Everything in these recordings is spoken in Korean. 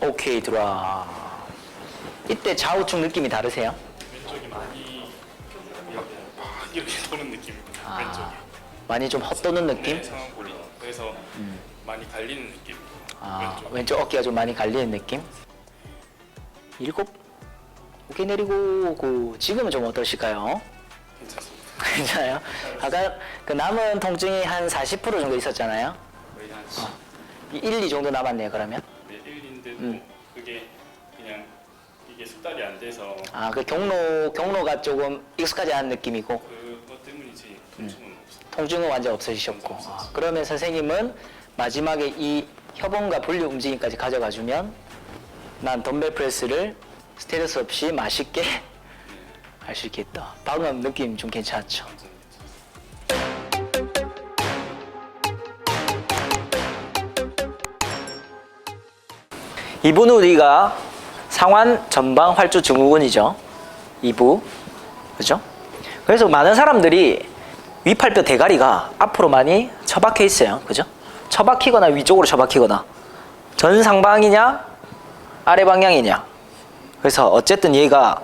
오케이, 들어와. 이때 좌우측 느낌이 다르세요? 왼쪽이 많이 이렇게 도는 느낌입니다. 왼쪽이. 많이 좀 헛도는 느낌? 네, 상완골이. 그래서 많이 갈리는 느낌. 왼쪽 어깨가 좀 많이 갈리는 느낌? 7. 오케이, 내리고. 지금은 좀 어떠실까요? 괜찮습니다. 괜찮아요? 아까 그 남은 통증이 한 40% 정도 있었잖아요? 거의 한 1, 2 정도 남았네요, 그러면? 네, 1인데도 그게 그냥 이게 숙달이 안 돼서 그 경로가 조금 익숙하지 않은 느낌이고, 그것 때문이지 통증은 없어요. 통증은 완전 없으셨고. 그러면 선생님은 마지막에 이 협응과 분류 움직임까지 가져가 주면 난 덤벨 프레스를 스트레스 없이 맛있게 할 수 있겠다. 방금 느낌 좀 괜찮죠? 완전 괜찮습니다. 이부는 우리가 상완 전방 활주 증후군이죠. 2부. 그죠? 그래서 많은 사람들이 위팔뼈 대가리가 앞으로 많이 처박혀 있어요. 그죠? 처박히거나 위쪽으로 처박히거나 전상방이냐 아래 방향이냐. 그래서 어쨌든 얘가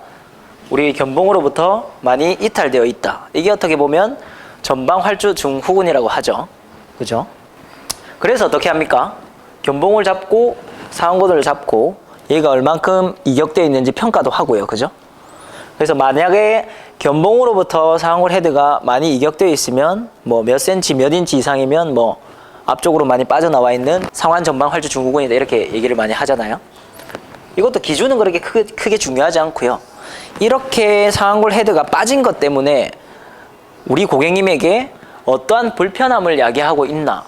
우리 견봉으로부터 많이 이탈되어 있다. 이게 어떻게 보면 전방 활주 증후군이라고 하죠. 그죠? 그래서 어떻게 합니까? 견봉을 잡고 상완골을 잡고 얘가 얼만큼 이격되어 있는지 평가도 하고요. 그죠? 그래서 만약에 견봉으로부터 상완골 헤드가 많이 이격되어 있으면 뭐 몇 센치 몇 인치 이상이면 뭐 앞쪽으로 많이 빠져나와 있는 상완 전방 활주 증후군이다 이렇게 얘기를 많이 하잖아요. 이것도 기준은 그렇게 크게 중요하지 않고요. 이렇게 상완골 헤드가 빠진 것 때문에 우리 고객님에게 어떠한 불편함을 야기하고 있나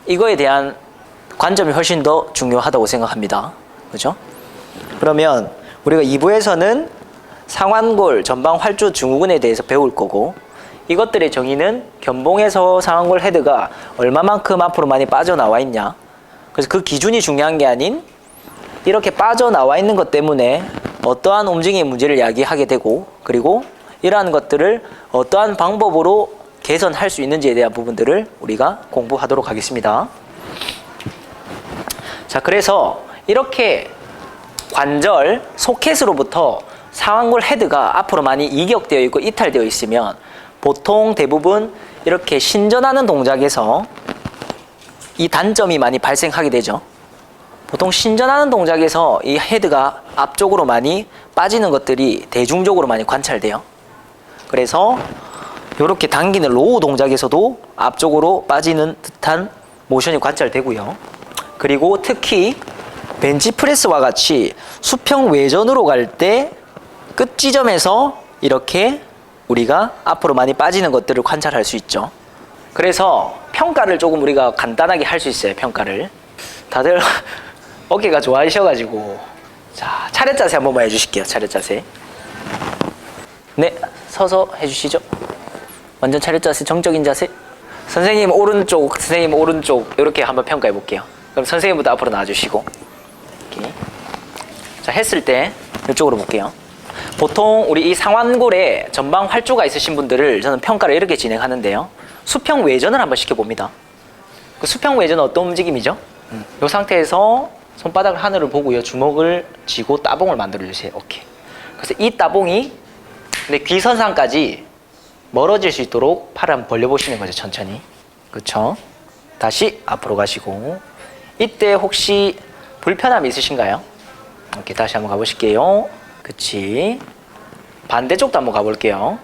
이거에 대한 관점이 훨씬 더 중요하다고 생각합니다. 그죠? 그러면 우리가 2부에서는 상완골 전방 활주 증후군에 대해서 배울 거고 이것들의 정의는 견봉에서 상완골 헤드가 얼마만큼 앞으로 많이 빠져나와 있냐. 그래서 그 기준이 중요한 게 아닌 이렇게 빠져나와 있는 것 때문에 어떠한 움직임의 문제를 야기하게 되고 그리고 이러한 것들을 어떠한 방법으로 개선할 수 있는지에 대한 부분들을 우리가 공부하도록 하겠습니다. 자, 그래서 이렇게 관절, 소켓으로부터 상완골 헤드가 앞으로 많이 이격되어 있고 이탈되어 있으면 보통 대부분 이렇게 신전하는 동작에서 이 단점이 많이 발생하게 되죠. 보통 신전하는 동작에서 이 헤드가 앞쪽으로 많이 빠지는 것들이 대중적으로 많이 관찰돼요. 그래서 이렇게 당기는 로우 동작에서도 앞쪽으로 빠지는 듯한 모션이 관찰되고요. 그리고 특히 벤치프레스와 같이 수평 외전으로 갈 때 끝 지점에서 이렇게 우리가 앞으로 많이 빠지는 것들을 관찰할 수 있죠. 그래서 평가를 조금 우리가 간단하게 할 수 있어요. 평가를. 다들 어깨가 좋아하셔가지고 자, 차렷 자세 한 번만 해주실게요. 차렷 자세. 네, 서서 해주시죠. 완전 차렷 자세, 정적인 자세. 선생님 오른쪽, 선생님 오른쪽 이렇게 한번 평가해 볼게요. 그럼 선생님부터 앞으로 나와주시고 이렇게. 자, 했을 때 이쪽으로 볼게요. 보통 우리 이 상완골에 전방 활주가 있으신 분들을 저는 평가를 이렇게 진행하는데요. 수평 외전을 한번 시켜봅니다. 그 수평 외전은 어떤 움직임이죠? 이 상태에서 손바닥을 하늘을 보고요. 주먹을 쥐고 따봉을 만들어주세요. 오케이. 그래서 이 따봉이 근데 귀선상까지 멀어질 수 있도록 팔을 한번 벌려보시는 거죠. 천천히. 그렇죠? 다시 앞으로 가시고 이때 혹시 불편함이 있으신가요? 이렇게 다시 한번 가보실게요. 그치. 반대쪽도 한번 가볼게요.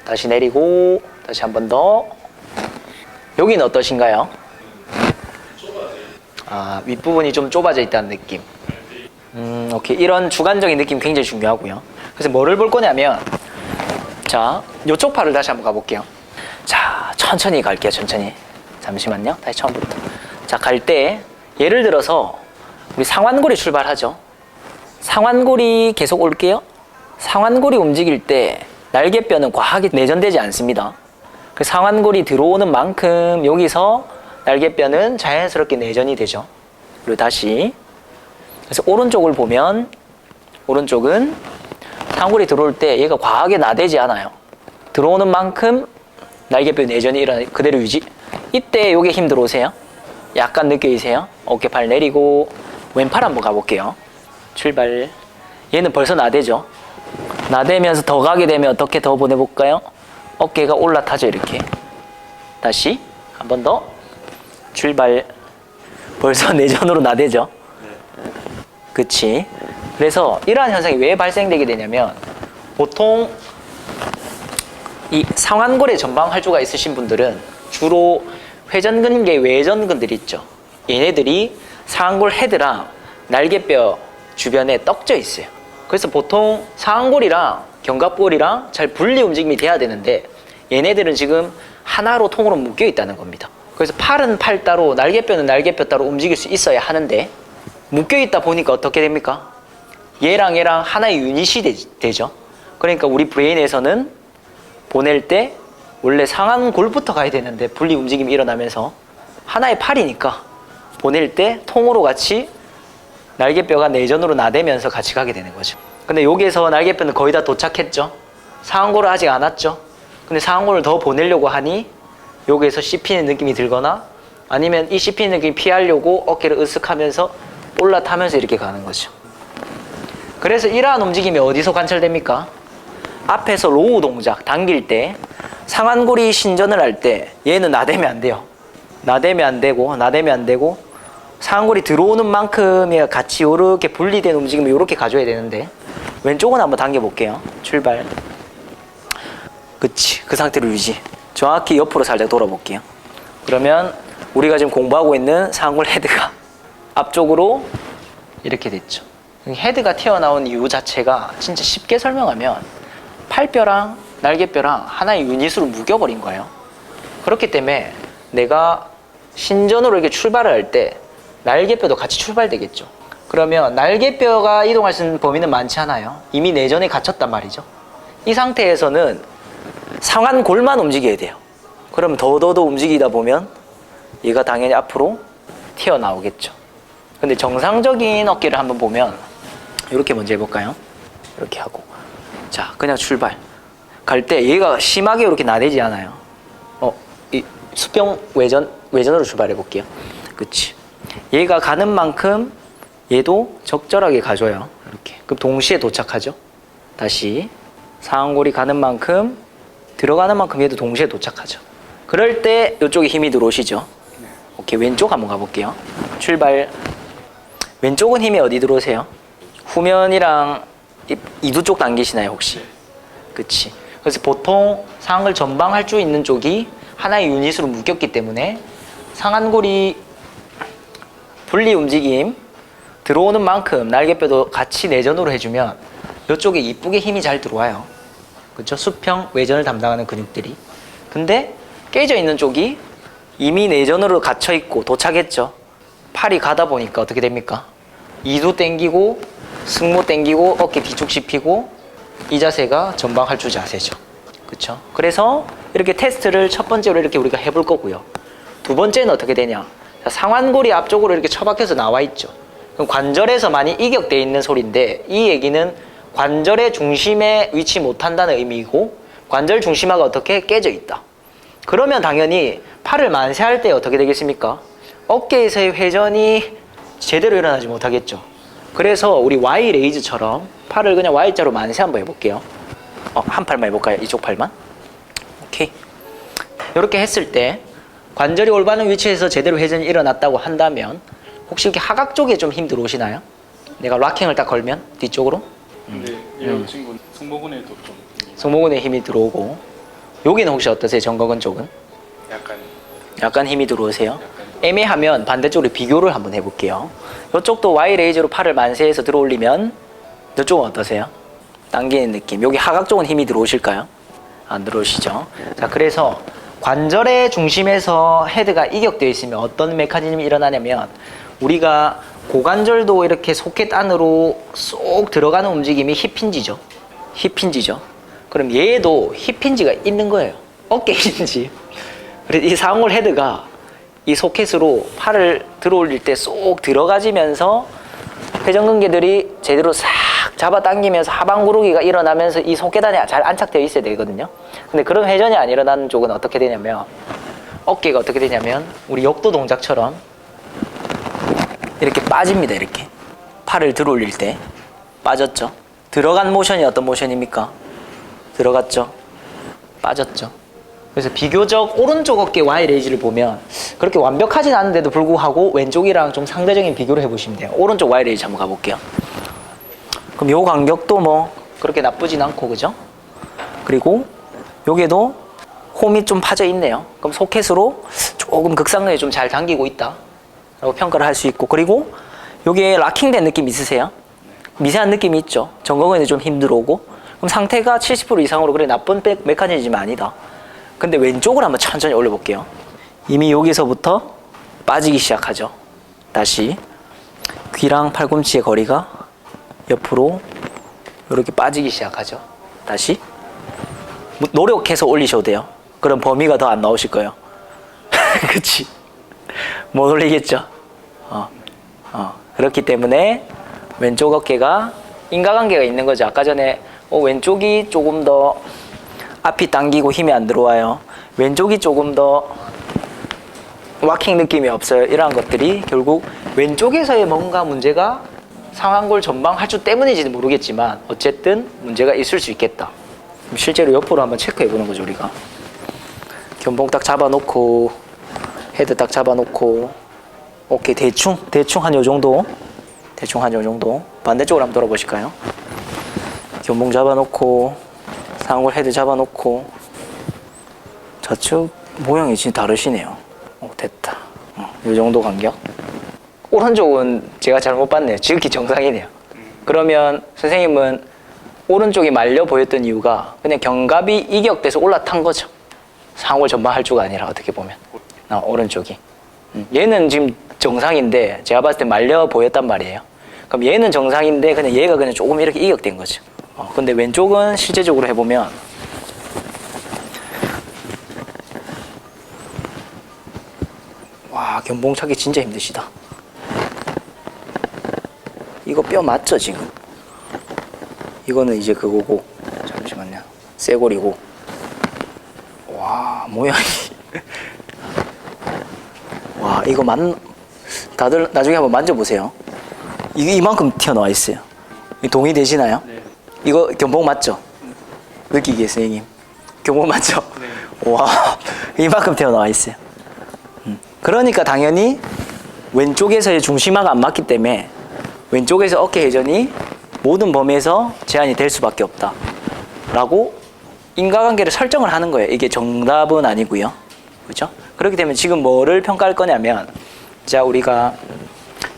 다시 내리고 다시 한 번 더. 여기는 어떠신가요? 윗부분이 좀 좁아져 있다는 느낌. 오케이. 이런 주관적인 느낌 굉장히 중요하고요. 그래서 뭐를 볼 거냐면 자, 이쪽 팔을 다시 한번 가볼게요. 자, 천천히 갈게요. 천천히. 잠시만요. 다시 처음부터. 자, 갈 때 예를 들어서 우리 상완골이 출발하죠. 상완골이 계속 올게요. 상완골이 움직일 때 날개뼈는 과하게 내전되지 않습니다. 그 상완골이 들어오는 만큼 여기서 날개뼈는 자연스럽게 내전이 되죠. 그리고 다시. 그래서 오른쪽을 보면 오른쪽은 상골이 들어올 때 얘가 과하게 나대지 않아요. 들어오는 만큼 날개뼈 내전이 일어나 그대로 유지. 이때 요게 힘 들어오세요. 약간 느껴지세요? 어깨팔 내리고 왼팔 한번 가볼게요. 출발. 얘는 벌써 나대죠? 나대면서 더 가게 되면 어떻게 더 보내볼까요? 어깨가 올라타죠, 이렇게. 다시 한 번 더. 출발. 벌써 내전으로 나대죠? 그치? 그래서 이러한 현상이 왜 발생되게 되냐면 보통 이 상완골에 전방 활주가 있으신 분들은 주로 회전근개 외전근들이 있죠. 얘네들이 상완골 헤드랑 날개뼈 주변에 떡져 있어요. 그래서 보통 상완골이랑 견갑골이랑 잘 분리 움직임이 돼야 되는데 얘네들은 지금 하나로 통으로 묶여 있다는 겁니다. 그래서 팔은 팔 따로 날개뼈는 날개뼈 따로 움직일 수 있어야 하는데 묶여 있다 보니까 어떻게 됩니까? 얘랑 얘랑 하나의 유닛이 되죠. 그러니까 우리 브레인에서는 보낼 때 원래 상완골부터 가야 되는데 분리 움직임이 일어나면서 하나의 팔이니까 보낼 때 통으로 같이 날개뼈가 내전으로 나대면서 같이 가게 되는 거죠. 근데 여기에서 날개뼈는 거의 다 도착했죠. 상완골은 아직 안 왔죠. 근데 상완골을 더 보내려고 하니 여기에서 씹히는 느낌이 들거나 아니면 이 씹히는 느낌 피하려고 어깨를 으쓱하면서 올라타면서 이렇게 가는 거죠. 그래서 이러한 움직임이 어디서 관찰됩니까? 앞에서 로우 동작 당길 때 상완골이 신전을 할 때 얘는 나대면 안 돼요. 나대면 안 되고 상완골이 들어오는 만큼이 같이 이렇게 분리된 움직임을 이렇게 가져야 되는데 왼쪽은 한번 당겨 볼게요. 출발. 그치. 그 상태로 유지. 정확히 옆으로 살짝 돌아볼게요. 그러면 우리가 지금 공부하고 있는 상완골 헤드가 앞쪽으로 이렇게 됐죠. 헤드가 튀어나온 이유 자체가 진짜 쉽게 설명하면 팔뼈랑 날개뼈랑 하나의 유닛으로 묶여버린 거예요. 그렇기 때문에 내가 신전으로 이렇게 출발을 할 때 날개뼈도 같이 출발되겠죠. 그러면 날개뼈가 이동할 수 있는 범위는 많지 않아요. 이미 내전에 갇혔단 말이죠. 이 상태에서는 상완골만 움직여야 돼요. 그러면 더더더 움직이다 보면 얘가 당연히 앞으로 튀어나오겠죠. 근데 정상적인 어깨를 한번 보면 이렇게 먼저 해볼까요? 이렇게 하고 자 그냥 출발. 갈 때 얘가 심하게 이렇게 나대지 않아요. 이 수평 외전으로 출발해 볼게요. 그치. 얘가 가는 만큼 얘도 적절하게 가줘요. 이렇게. 그럼 동시에 도착하죠. 다시 상완골이 가는 만큼 들어가는 만큼 얘도 동시에 도착하죠. 그럴 때 이쪽에 힘이 들어오시죠. 오케이. 왼쪽 한번 가볼게요. 출발. 왼쪽은 힘이 어디 들어오세요? 후면이랑 이두 쪽 당기시나요 혹시? 그치. 그래서 보통 상완골 전방 할 수 있는 쪽이 하나의 유닛으로 묶였기 때문에 상완골이 분리 움직임 들어오는 만큼 날개뼈도 같이 내전으로 해주면 이쪽에 이쁘게 힘이 잘 들어와요. 그렇죠? 수평 외전을 담당하는 근육들이. 근데 깨져 있는 쪽이 이미 내전으로 갇혀 있고 도착했죠. 팔이 가다 보니까 어떻게 됩니까? 이두 땡기고 승모 땡기고 어깨 뒤축 씹히고 이 자세가 전방 할주 자세죠. 그렇죠? 그래서 이렇게 테스트를 첫 번째로 이렇게 우리가 해볼 거고요. 두 번째는 어떻게 되냐? 상완골이 앞쪽으로 이렇게 처박혀서 나와 있죠. 그럼 관절에서 많이 이격되어 있는 소리인데 이 얘기는 관절의 중심에 위치 못한다는 의미이고 관절 중심화가 어떻게 깨져 있다. 그러면 당연히 팔을 만세할 때 어떻게 되겠습니까? 어깨에서의 회전이 제대로 일어나지 못하겠죠. 그래서 우리 Y 레이즈처럼 팔을 그냥 Y자로 만세 한번 해볼게요. 한 팔만 해볼까요? 이쪽 팔만. 오케이. 이렇게 했을 때 관절이 올바른 위치에서 제대로 회전이 일어났다고 한다면 혹시 이렇게 하각 쪽에 좀 힘 들어오시나요? 내가 락킹을 딱 걸면 뒤쪽으로? 근데 이 친구는 승모근에도 좀 승모근에 힘이 들어오고 여기는 혹시 어떠세요? 정거근 쪽은? 약간 힘이 들어오세요? 애매하면 반대쪽으로 비교를 한번 해볼게요. 이쪽도 Y 레이저로 팔을 만세해서 들어올리면 이쪽은 어떠세요? 당기는 느낌. 여기 하각 쪽은 힘이 들어오실까요? 안 들어오시죠? 자, 그래서 관절의 중심에서 헤드가 이격되어 있으면 어떤 메커니즘이 일어나냐면 우리가 고관절도 이렇게 소켓 안으로 쏙 들어가는 움직임이 힙힌지죠. 힙힌지죠. 그럼 얘도 힙힌지가 있는 거예요. 어깨 힌지. 그래서 이 상완골 헤드가 이 소켓으로 팔을 들어올릴 때 쏙 들어가지면서 회전근개들이 제대로 싹 잡아당기면서 하반구르기가 일어나면서 이 소켓 안에 잘 안착되어 있어야 되거든요. 근데 그런 회전이 안 일어나는 쪽은 어떻게 되냐면 어깨가 어떻게 되냐면 우리 역도 동작처럼 이렇게 빠집니다. 이렇게 팔을 들어 올릴 때 빠졌죠. 들어간 모션이 어떤 모션입니까? 들어갔죠. 빠졌죠. 그래서 비교적 오른쪽 어깨 Y 레이즈를 보면 그렇게 완벽하진 않은데도 불구하고 왼쪽이랑 좀 상대적인 비교를 해보시면 돼요. 오른쪽 Y 레이즈 한번 가볼게요. 그럼 요 간격도 뭐 그렇게 나쁘진 않고, 그죠? 그리고 여기에도 홈이 좀 파져 있네요. 그럼 소켓으로 조금 극상근에 좀 잘 당기고 있다 라고 평가를 할 수 있고, 그리고 여기에 락킹된 느낌 있으세요? 미세한 느낌이 있죠. 전거근이 좀 힘들어오고. 그럼 상태가 70% 이상으로 그래 나쁜 메커니즘이 아니다. 근데 왼쪽을 한번 천천히 올려볼게요. 이미 여기서부터 빠지기 시작하죠. 다시 귀랑 팔꿈치의 거리가 옆으로 이렇게 빠지기 시작하죠. 다시 노력해서 올리셔도 돼요. 그럼 범위가 더 안 나오실 거예요. 그치? 못 올리겠죠? 그렇기 때문에 왼쪽 어깨가 인과관계가 있는 거죠. 아까 전에 왼쪽이 조금 더 앞이 당기고 힘이 안 들어와요. 왼쪽이 조금 더 와킹 느낌이 없어요. 이러한 것들이 결국 왼쪽에서의 뭔가 문제가 상완골 전방 할주 때문인지는 모르겠지만 어쨌든 문제가 있을 수 있겠다. 실제로 옆으로 한번 체크해 보는 거죠. 우리가 견봉 딱 잡아놓고 헤드 딱 잡아놓고 오케이. 대충 한 요 정도, 반대쪽으로 한번 돌아보실까요? 견봉 잡아놓고 상완골 헤드 잡아놓고 좌측 모양이 진짜 다르시네요. 됐다. 요 정도 간격. 오른쪽은 제가 잘못 봤네요. 지극히 정상이네요. 그러면 선생님은 오른쪽이 말려 보였던 이유가 그냥 견갑이 이격돼서 올라탄 거죠. 상골 전방 할주가 아니라 어떻게 보면 오른쪽이. 얘는 지금 정상인데 제가 봤을 때 말려 보였단 말이에요. 그럼 얘는 정상인데 그냥 얘가 그냥 조금 이렇게 이격된 거죠. 근데 왼쪽은 실제적으로 해보면 와, 견봉 차기 진짜 힘드시다. 이거 뼈 맞죠 지금? 이거는 이제 그거고, 잠시만요. 쇠골이고. 와, 모양이 와, 이거 다들 나중에 한번 만져보세요. 이게 이만큼 튀어나와 있어요. 동의되시나요? 네. 이거 견봉 맞죠? 느끼기에 선생님 견봉 맞죠? 네. 와, 이만큼 튀어나와 있어요. 그러니까 당연히 왼쪽에서의 중심화가 안 맞기 때문에 왼쪽에서 어깨 회전이 모든 범위에서 제한이 될 수밖에 없다 라고 인과관계를 설정을 하는 거예요. 이게 정답은 아니고요. 그렇죠? 그렇기 때문에 지금 뭐를 평가할 거냐면, 자, 우리가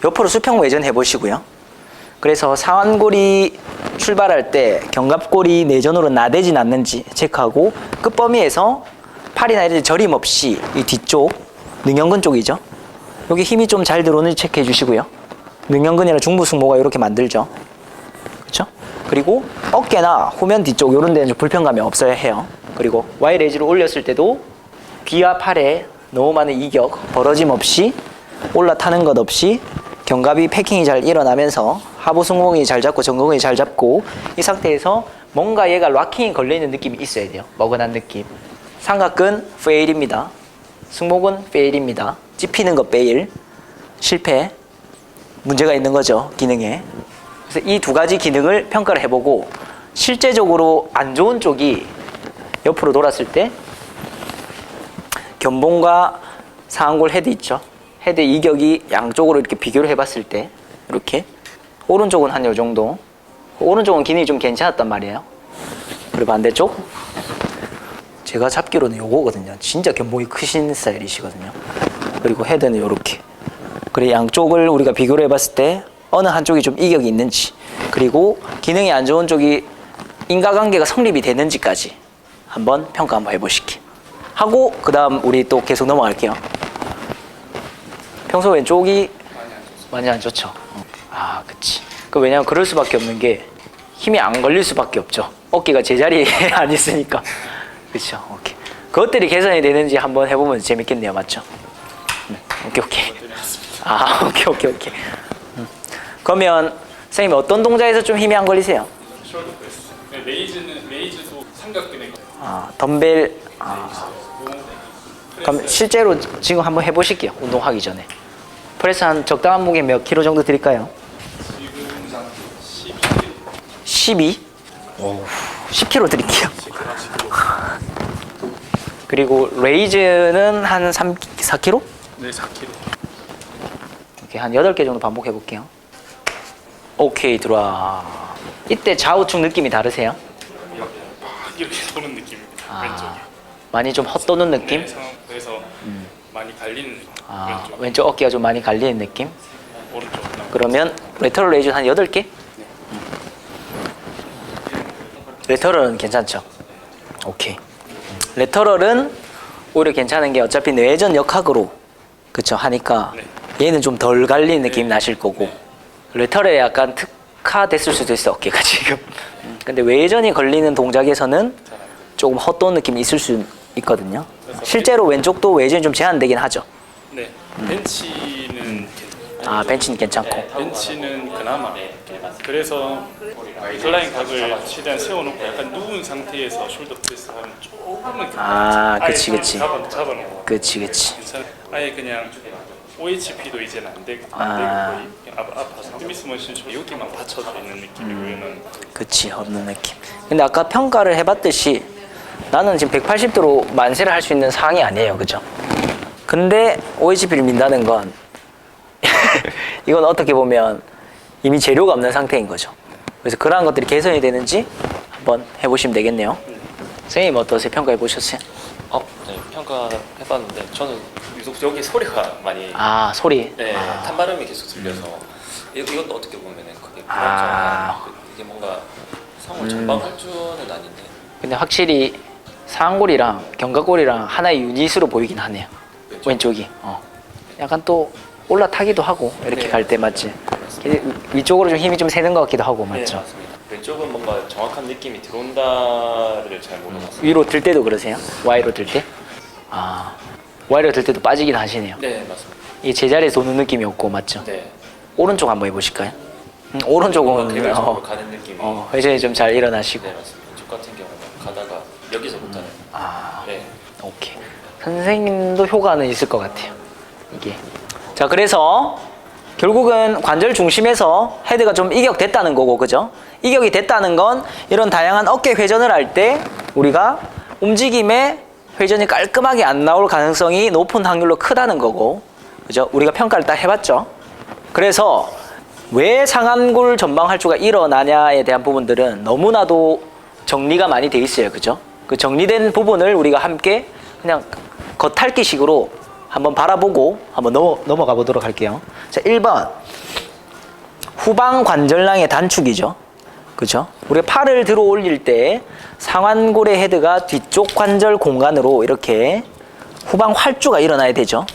옆으로 수평 회전 해보시고요. 그래서 상완골이 출발할 때 견갑골이 내전으로 나대진 않는지 체크하고, 끝범위에서 팔이나 이런 데 저림 없이 이 뒤쪽 능형근 쪽이죠. 여기 힘이 좀 잘 들어오는지 체크해 주시고요. 능형근이나 중부승모가 이렇게 만들죠. 그렇죠? 그리고 어깨나 후면 뒤쪽 이런 데는 좀 불편감이 없어야 해요. 그리고 Y 레이즈를 올렸을 때도 귀와 팔에 너무 많은 이격, 벌어짐 없이 올라타는 것 없이 견갑이 패킹이 잘 일어나면서 하부 승모근이 잘 잡고 전거근이 잘 잡고, 이 상태에서 뭔가 얘가 락킹이 걸려있는 느낌이 있어야 돼요. 머근한 느낌. 삼각근 페일입니다. 승모근 페일입니다. 찝히는 거 페일. 실패. 문제가 있는 거죠, 기능에. 그래서 이 두 가지 기능을 평가를 해보고, 실제적으로 안 좋은 쪽이 옆으로 돌았을 때 견봉과 상완골 헤드 있죠. 헤드 이격이 양쪽으로 이렇게 비교를 해봤을 때 이렇게 오른쪽은 한 요 정도, 오른쪽은 기능이 좀 괜찮았단 말이에요. 그리고 반대쪽 제가 잡기로는 요거거든요. 진짜 견봉이 크신 스타일이시거든요. 그리고 헤드는 요렇게. 그리고 양쪽을 우리가 비교를 해봤을 때 어느 한쪽이 좀 이격이 있는지, 그리고 기능이 안 좋은 쪽이 인과관계가 성립이 되는지까지 한번 평가 한번 해보시기 하고, 그 다음 우리 또 계속 넘어갈게요. 평소 왼쪽이 많이 안 좋죠. 아, 그치. 왜냐면 그럴 수밖에 없는 게 힘이 안 걸릴 수밖에 없죠. 어깨가 제자리에 안 있으니까. 그렇죠. 오케이. 그것들이 개선이 되는지 한번 해보면 재밌겠네요. 맞죠? 오케이. 아, 오케이. 그러면 선생님 어떤 동작에서 좀 힘이 안 걸리세요? 숄더 프레스. 네, 레이즈도 삼각근에. 프레스 한 적당한 무게 몇 킬로 정도 드릴까요? 지금 12, 12? 오, 10킬로 드릴게요. 그리고 레이즈는 한 3, 4킬로? 네, 4kg. 이렇게 한 8개 정도 반복해 볼게요. 오케이, 들어와. 이때 좌우측 느낌이 다르세요? 막 이렇게 도는 느낌입니다. 왼쪽이. 많이 좀 헛도는 느낌? 네, 그래서 많이 갈리는 느낌. 왼쪽. 왼쪽 어깨가 좀 많이 갈리는 느낌? 오른쪽. 그러면 레터럴 레이즈 한 8개? 레터럴은 괜찮죠? 오케이. 레터럴은 오히려 괜찮은 게 어차피 뇌전 역학으로 그쵸 하니까 네. 얘는 좀 덜 갈리는 느낌이 나실 거고 레터럴에 약간 특화됐을 수도 있어 어깨가 지금. 근데 외전이 걸리는 동작에서는 조금 헛도는 느낌이 있을 수 있거든요. 실제로 왼쪽도 외전이 좀 제한되긴 하죠. 네. 벤치는 벤치는 괜찮고. 벤치는 그나마. 그래서 클라인 각을 최대한 세워놓고 약간 누운 상태에서 숄더 프레스하면 조금은 그치. 잡아놓고 그치. 괜찮아. 아예 그냥 OHP도 이제는 안 되고 거의 아파서 스미스 머신 여기만 받쳐져 있는 느낌이고요. 그치, 없는 느낌. 근데 아까 평가를 해봤듯이 나는 지금 180도로 만세를 할 수 있는 상황이 아니에요, 그죠? 근데 OHP를 민다는 건 이건 어떻게 보면 이미 재료가 없는 상태인 거죠. 그래서 그러한 것들이 개선이 되는지 한번 해보시면 되겠네요. 선생님 어떠세요? 평가해 보셨어요? 네, 평가해봤는데 저는 유독 여기 소리가 많이 소리. 네, 탄바람이 계속 들려서 이것도 어떻게 보면은 그게 불안정한 이게 뭔가 상호 전방할 줄은 아닌데 근데 확실히 상골이랑 견갑골이랑 하나의 유닛으로 보이긴 하네요. 왼쪽이. 약간 또 올라타기도 하고 이렇게 네. 갈 때 맞지? 위쪽으로 좀 힘이 좀 세는 것 같기도 하고 네, 맞죠? 맞습니다. 왼쪽은 뭔가 정확한 느낌이 들어온다를 잘 몰라봤어요. 위로 들 때도 그러세요? Y로 들 때? Y로 들 때도 빠지긴 하시네요. 네, 맞습니다. 이 제자리에 도는 느낌이 없고 맞죠? 네, 오른쪽 한번 해보실까요? 뭔가 오른쪽은 개별적으로 가는 느낌이 회전이 좀 잘 일어나시고. 네, 맞습니다. 왼쪽 같은 경우는 가다가 여기서 못하는 네, 오케이. 선생님도 효과는 있을 것 같아요. 이게. 자, 그래서 결국은 관절 중심에서 헤드가 좀 이격됐다는 거고, 그죠? 이격이 됐다는 건 이런 다양한 어깨 회전을 할 때 우리가 움직임에 회전이 깔끔하게 안 나올 가능성이 높은 확률로 크다는 거고, 그죠? 우리가 평가를 딱 해봤죠. 그래서 왜 상완골 전방 할주가 일어나냐에 대한 부분들은 너무나도 정리가 많이 돼 있어요, 그죠? 그 정리된 부분을 우리가 함께 그냥 겉핥기식으로 한번 바라보고 한번 넘어가 보도록 할게요. 자, 1번 후방 관절낭의 단축이죠. 그죠? 우리가 팔을 들어 올릴 때 상완골의 헤드가 뒤쪽 관절 공간으로 이렇게 후방 활주가 일어나야 되죠.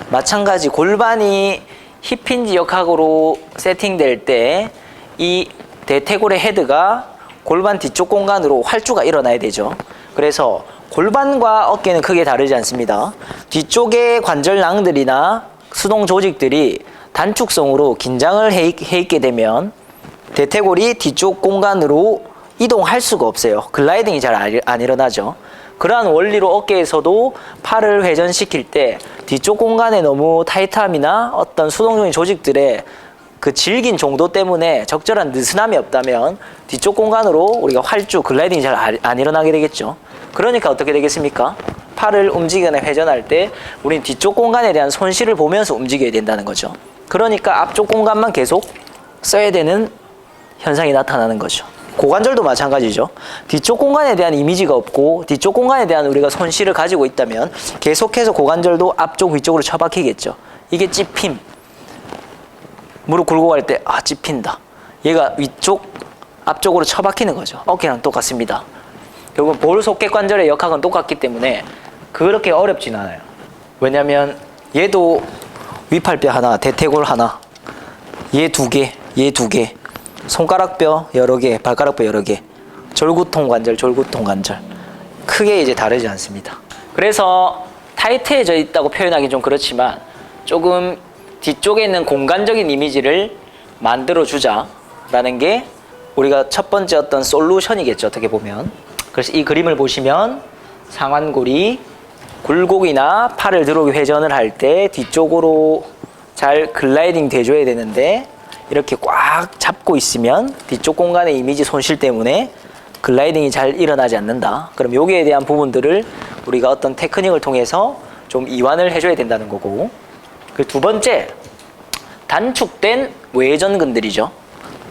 마찬가지 골반이 힙힌지 역학으로 세팅될 때 이 대퇴골의 헤드가 골반 뒤쪽 공간으로 활주가 일어나야 되죠. 그래서 골반과 어깨는 크게 다르지 않습니다. 뒤쪽의 관절낭들이나 수동 조직들이 단축성으로 긴장을 해 있게 되면 대퇴골이 뒤쪽 공간으로 이동할 수가 없어요. 글라이딩이 잘 안 일어나죠. 그러한 원리로 어깨에서도 팔을 회전시킬 때 뒤쪽 공간에 너무 타이트함이나 어떤 수동적인 조직들의 그 질긴 정도 때문에 적절한 느슨함이 없다면 뒤쪽 공간으로 우리가 활주, 글라이딩이 잘 안 일어나게 되겠죠. 그러니까 어떻게 되겠습니까? 팔을 움직이거나 회전할 때 우린 뒤쪽 공간에 대한 손실을 보면서 움직여야 된다는 거죠. 그러니까 앞쪽 공간만 계속 써야 되는 현상이 나타나는 거죠. 고관절도 마찬가지죠. 뒤쪽 공간에 대한 이미지가 없고 뒤쪽 공간에 대한 우리가 손실을 가지고 있다면 계속해서 고관절도 앞쪽 위쪽으로 처박히겠죠. 이게 찝힘. 무릎 굴고 갈 때 찝힌다. 얘가 위쪽 앞쪽으로 처박히는 거죠. 어깨랑 똑같습니다. 결국 볼 속개 관절의 역학은 똑같기 때문에 그렇게 어렵진 않아요. 왜냐면 얘도 위팔뼈 하나, 대퇴골 하나, 얘 두 개, 얘 두 개, 손가락뼈 여러 개, 발가락뼈 여러 개, 절구통 관절, 절구통 관절 크게 이제 다르지 않습니다. 그래서 타이트해져 있다고 표현하기 좀 그렇지만 조금 뒤쪽에 있는 공간적인 이미지를 만들어주자라는 게 우리가 첫 번째 어떤 솔루션이겠죠, 어떻게 보면. 그래서 이 그림을 보시면 상완골이 굴곡이나 팔을 들어 회전을 할 때 뒤쪽으로 잘 글라이딩 돼줘야 되는데 이렇게 꽉 잡고 있으면 뒤쪽 공간의 이미지 손실 때문에 글라이딩이 잘 일어나지 않는다. 그럼 여기에 대한 부분들을 우리가 어떤 테크닉을 통해서 좀 이완을 해줘야 된다는 거고. 그 두 번째, 단축된 외전근들이죠.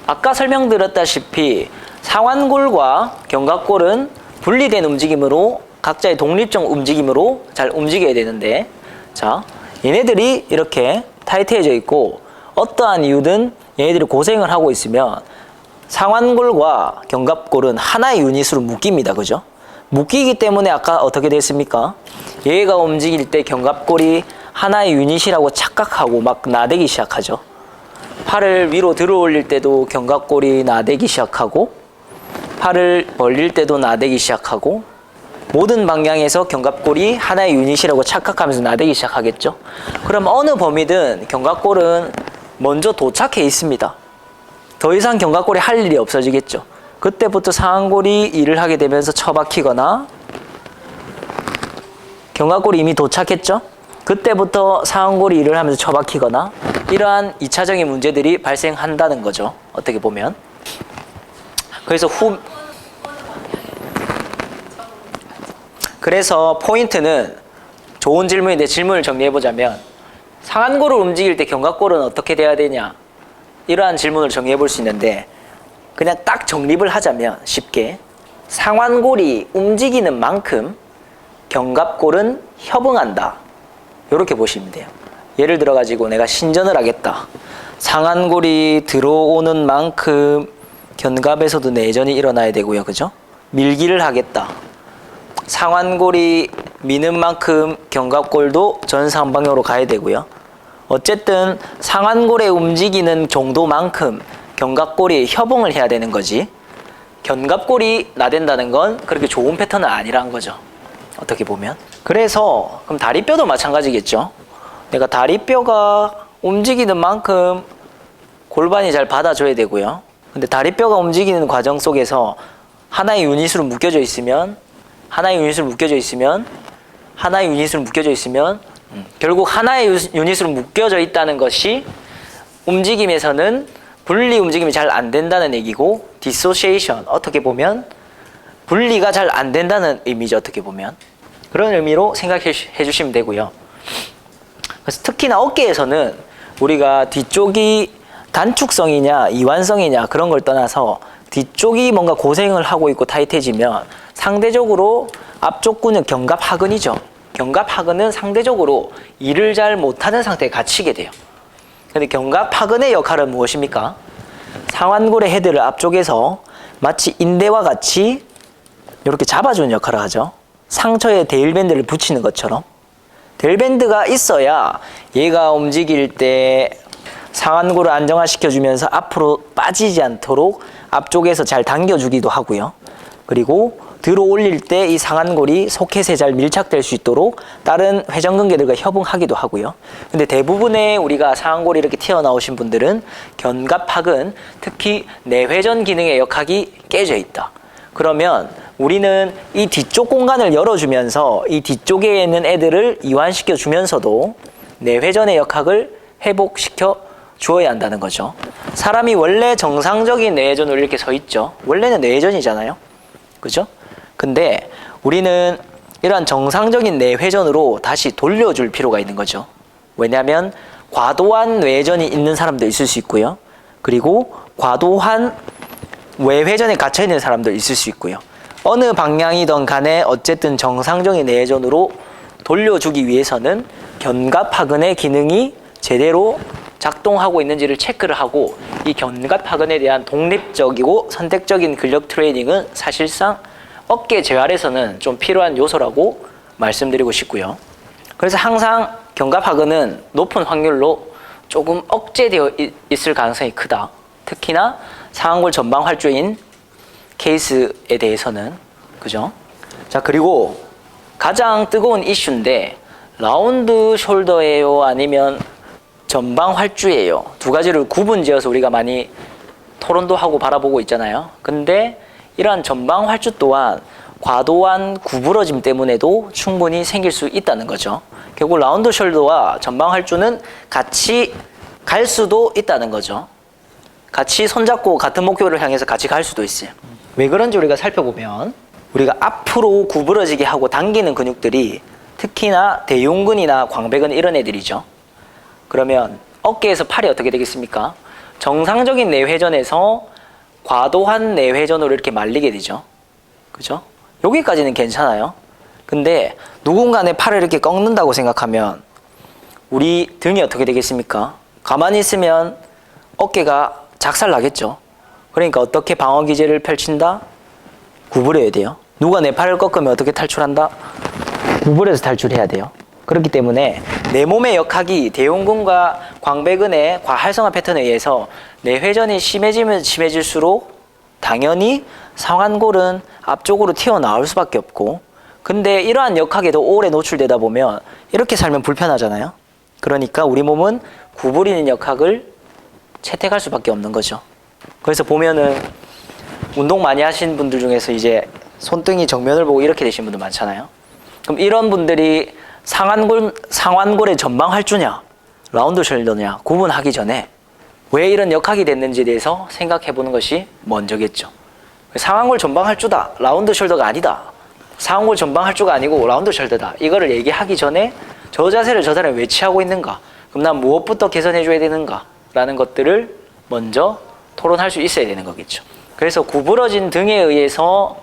아까 설명드렸다시피 상완골과 견갑골은 분리된 움직임으로 각자의 독립적 움직임으로 잘 움직여야 되는데, 자, 얘네들이 이렇게 타이트해져 있고 어떠한 이유든 얘네들이 고생을 하고 있으면 상완골과 견갑골은 하나의 유닛으로 묶입니다. 그죠? 묶이기 때문에 아까 어떻게 됐습니까? 얘가 움직일 때 견갑골이 하나의 유닛이라고 착각하고 막 나대기 시작하죠. 팔을 위로 들어 올릴 때도 견갑골이 나대기 시작하고, 팔을 벌릴 때도 나대기 시작하고, 모든 방향에서 견갑골이 하나의 유닛이라고 착각하면서 나대기 시작하겠죠. 그럼 어느 범위든 견갑골은 먼저 도착해 있습니다. 더 이상 견갑골이 할 일이 없어지겠죠. 그때부터 상완골이 일을 하게 되면서 처박히거나, 견갑골이 이미 도착했죠. 그때부터 상완골이 일을 하면서 처박히거나, 이러한 2차적인 문제들이 발생한다는 거죠. 어떻게 보면. 그래서 포인트는, 좋은 질문인데 질문을 정리해보자면, 상완골을 움직일 때 견갑골은 어떻게 돼야 되냐, 이러한 질문을 정리해 볼 수 있는데, 그냥 딱 정립을 하자면 쉽게 상완골이 움직이는 만큼 견갑골은 협응한다, 이렇게 보시면 돼요. 예를 들어 가지고 내가 신전을 하겠다. 상완골이 들어오는 만큼 견갑에서도 내전이 일어나야 되고요. 그죠? 밀기를 하겠다. 상완골이 미는 만큼 견갑골도 전상방향으로 가야 되고요. 어쨌든 상완골의 움직이는 정도만큼 견갑골이 협응을 해야 되는 거지, 견갑골이 나댄다는 건 그렇게 좋은 패턴은 아니라는 거죠. 어떻게 보면. 그래서 그럼 다리뼈도 마찬가지겠죠. 내가 다리뼈가 움직이는 만큼 골반이 잘 받아줘야 되고요. 근데 다리뼈가 움직이는 과정 속에서 하나의 유닛으로 묶여져 있으면 결국 하나의 유닛으로 묶여져 있다는 것이 움직임에서는 분리 움직임이 잘 안 된다는 얘기고, 디소시에이션, 어떻게 보면 분리가 잘 안 된다는 의미죠. 어떻게 보면. 그런 의미로 생각해 주시면 되고요. 그래서 특히나 어깨에서는 우리가 뒤쪽이 단축성이냐 이완성이냐 그런 걸 떠나서 뒤쪽이 뭔가 고생을 하고 있고 타이트해지면 상대적으로 앞쪽 근육 견갑하근이죠. 견갑하근은 상대적으로 일을 잘 못하는 상태에 갇히게 돼요. 근데 견갑하근의 역할은 무엇입니까? 상완골의 헤드를 앞쪽에서 마치 인대와 같이 이렇게 잡아주는 역할을 하죠. 상처에 데일밴드를 붙이는 것처럼. 데일밴드가 있어야 얘가 움직일 때 상완골을 안정화시켜주면서 앞으로 빠지지 않도록 앞쪽에서 잘 당겨주기도 하고요. 그리고 들어 올릴 때 이 상완골이 소켓에 잘 밀착될 수 있도록 다른 회전근개들과 협응하기도 하고요. 근데 대부분의 우리가 상완골이 이렇게 튀어나오신 분들은 견갑하근, 특히 내회전 기능의 역학이 깨져 있다. 그러면 우리는 이 뒤쪽 공간을 열어주면서 이 뒤쪽에 있는 애들을 이완시켜 주면서도 내회전의 역학을 회복시켜 주어야 한다는 거죠. 사람이 원래 정상적인 내회전으로 이렇게 서 있죠. 원래는 내회전이잖아요. 그죠? 근데 우리는 이러한 정상적인 내회전으로 다시 돌려줄 필요가 있는 거죠. 왜냐하면 과도한 외회전이 있는 사람도 있을 수 있고요. 그리고 과도한 외회전에 갇혀있는 사람도 있을 수 있고요. 어느 방향이든 간에 어쨌든 정상적인 내회전으로 돌려주기 위해서는 견갑하근의 기능이 제대로 작동하고 있는지를 체크를 하고, 이 견갑하근에 대한 독립적이고 선택적인 근력 트레이닝은 사실상 어깨 재활에서는 좀 필요한 요소라고 말씀드리고 싶고요. 그래서 항상 견갑하근은 높은 확률로 조금 억제되어 있을 가능성이 크다. 특히나 상완골 전방 활주인 케이스에 대해서는. 그죠? 자, 그리고 가장 뜨거운 이슈인데, 라운드 숄더예요? 아니면 전방 활주예요? 두 가지를 구분지어서 우리가 많이 토론도 하고 바라보고 있잖아요. 근데 이러한 전방 활주 또한 과도한 구부러짐 때문에도 충분히 생길 수 있다는 거죠. 결국 라운드 숄더와 전방 활주는 같이 갈 수도 있다는 거죠. 같이 손잡고 같은 목표를 향해서 같이 갈 수도 있어요. 왜 그런지 우리가 살펴보면 우리가 앞으로 구부러지게 하고 당기는 근육들이 특히나 대흉근이나 광배근 이런 애들이죠. 그러면 어깨에서 팔이 어떻게 되겠습니까? 정상적인 내회전에서 과도한 내회전으로 이렇게 말리게 되죠. 그죠? 여기까지는 괜찮아요. 근데 누군가 내 팔을 이렇게 꺾는다고 생각하면 우리 등이 어떻게 되겠습니까? 가만히 있으면 어깨가 작살 나겠죠. 그러니까 어떻게 방어 기제를 펼친다? 구부려야 돼요. 누가 내 팔을 꺾으면 어떻게 탈출한다? 구부려서 탈출해야 돼요. 그렇기 때문에 내 몸의 역학이 대흉근과 광배근의 과활성화 패턴에 의해서 내회전이 심해지면 심해질수록 당연히 상완골은 앞쪽으로 튀어나올 수밖에 없고, 근데 이러한 역학에도 오래 노출되다 보면 이렇게 살면 불편하잖아요. 그러니까 우리 몸은 구부리는 역학을 채택할 수밖에 없는 거죠. 그래서 보면은 운동 많이 하신 분들 중에서 이제 손등이 정면을 보고 이렇게 되신 분들 많잖아요. 그럼 이런 분들이 상완골의 전방 활주냐 라운드 숄더냐 구분하기 전에 왜 이런 역학이 됐는지에 대해서 생각해 보는 것이 먼저겠죠. 상완골 전방 활주다, 라운드 숄더가 아니다. 상완골 전방 활주가 아니고 라운드 숄더다. 이거를 얘기하기 전에 저 자세를 저 사람이 왜 취하고 있는가? 그럼 난 무엇부터 개선해 줘야 되는가? 라는 것들을 먼저 토론할 수 있어야 되는 거겠죠. 그래서 구부러진 등에 의해서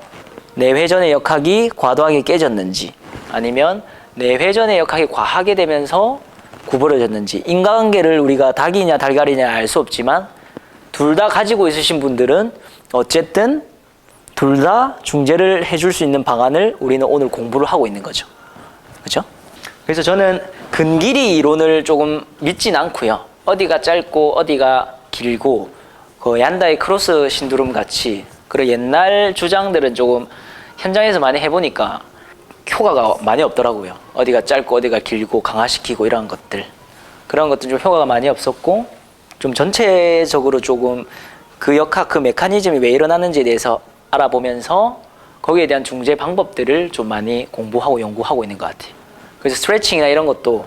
내회전의 역학이 과도하게 깨졌는지, 아니면 내회전의 역학이 과하게 되면서 구부러졌는지, 인과관계를 우리가 닭이냐 달걀이냐 알 수 없지만 둘 다 가지고 있으신 분들은 어쨌든 둘 다 중재를 해줄 수 있는 방안을 우리는 오늘 공부를 하고 있는 거죠. 그렇죠? 그래서 저는 근길이 이론을 조금 믿진 않고요. 어디가 짧고 어디가 길고 그 얀다의 크로스 신두름 같이 그런 옛날 주장들은 조금 현장에서 많이 해보니까 효과가 많이 없더라고요. 어디가 짧고 어디가 길고 강화시키고 이런 것들, 그런 것들 좀 효과가 많이 없었고, 좀 전체적으로 조금 그 역학, 그 메커니즘이 왜 일어나는지에 대해서 알아보면서 거기에 대한 중재 방법들을 좀 많이 공부하고 연구하고 있는 것 같아요. 그래서 스트레칭이나 이런 것도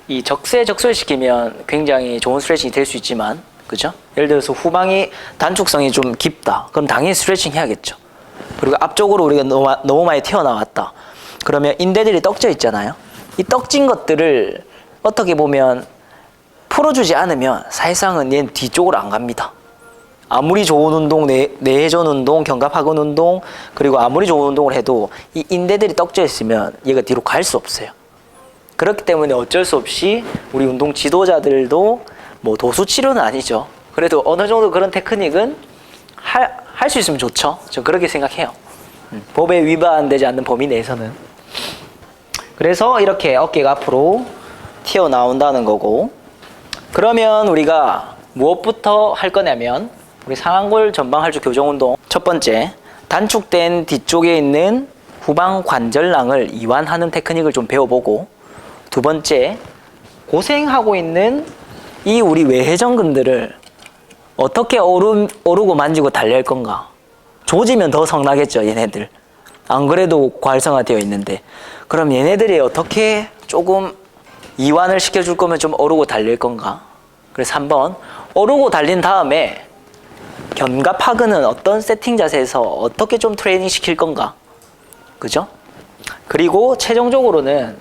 이 적세적소시키면 굉장히 좋은 스트레칭이 될 수 있지만, 그죠? 예를 들어서 후방이 단축성이 좀 깊다. 그럼 당연히 스트레칭 해야겠죠. 그리고 앞쪽으로 우리가 너무 많이 튀어나왔다. 그러면 인대들이 떡져 있잖아요. 이 떡진 것들을 어떻게 보면 풀어주지 않으면 사실상은 얘는 뒤쪽으로 안 갑니다. 아무리 좋은 운동, 내회전 운동, 견갑하근 운동, 그리고 아무리 좋은 운동을 해도 이 인대들이 떡져 있으면 얘가 뒤로 갈 수 없어요. 그렇기 때문에 어쩔 수 없이 우리 운동 지도자들도 뭐 도수 치료는 아니죠. 그래도 어느 정도 그런 테크닉은 할 수 있으면 좋죠. 저 그렇게 생각해요. 법에 위반되지 않는 범위 내에서는. 그래서 이렇게 어깨가 앞으로 튀어나온다는 거고, 그러면 우리가 무엇부터 할 거냐면 우리 상완골 전방 활주 교정 운동 첫 번째, 단축된 뒤쪽에 있는 후방 관절낭을 이완하는 테크닉을 좀 배워보고, 두 번째, 고생하고 있는 이 우리 외회전근들을 어떻게 오르고 만지고 달랠 건가. 조지면 더 성나겠죠, 얘네들. 안 그래도 과활성화되어 있는데. 그럼 얘네들이 어떻게 조금 이완을 시켜줄 거면 좀 오르고 달릴 건가. 그래서 한번 오르고 달린 다음에 견갑하근은 어떤 세팅 자세에서 어떻게 좀 트레이닝 시킬 건가. 그죠? 그리고 최종적으로는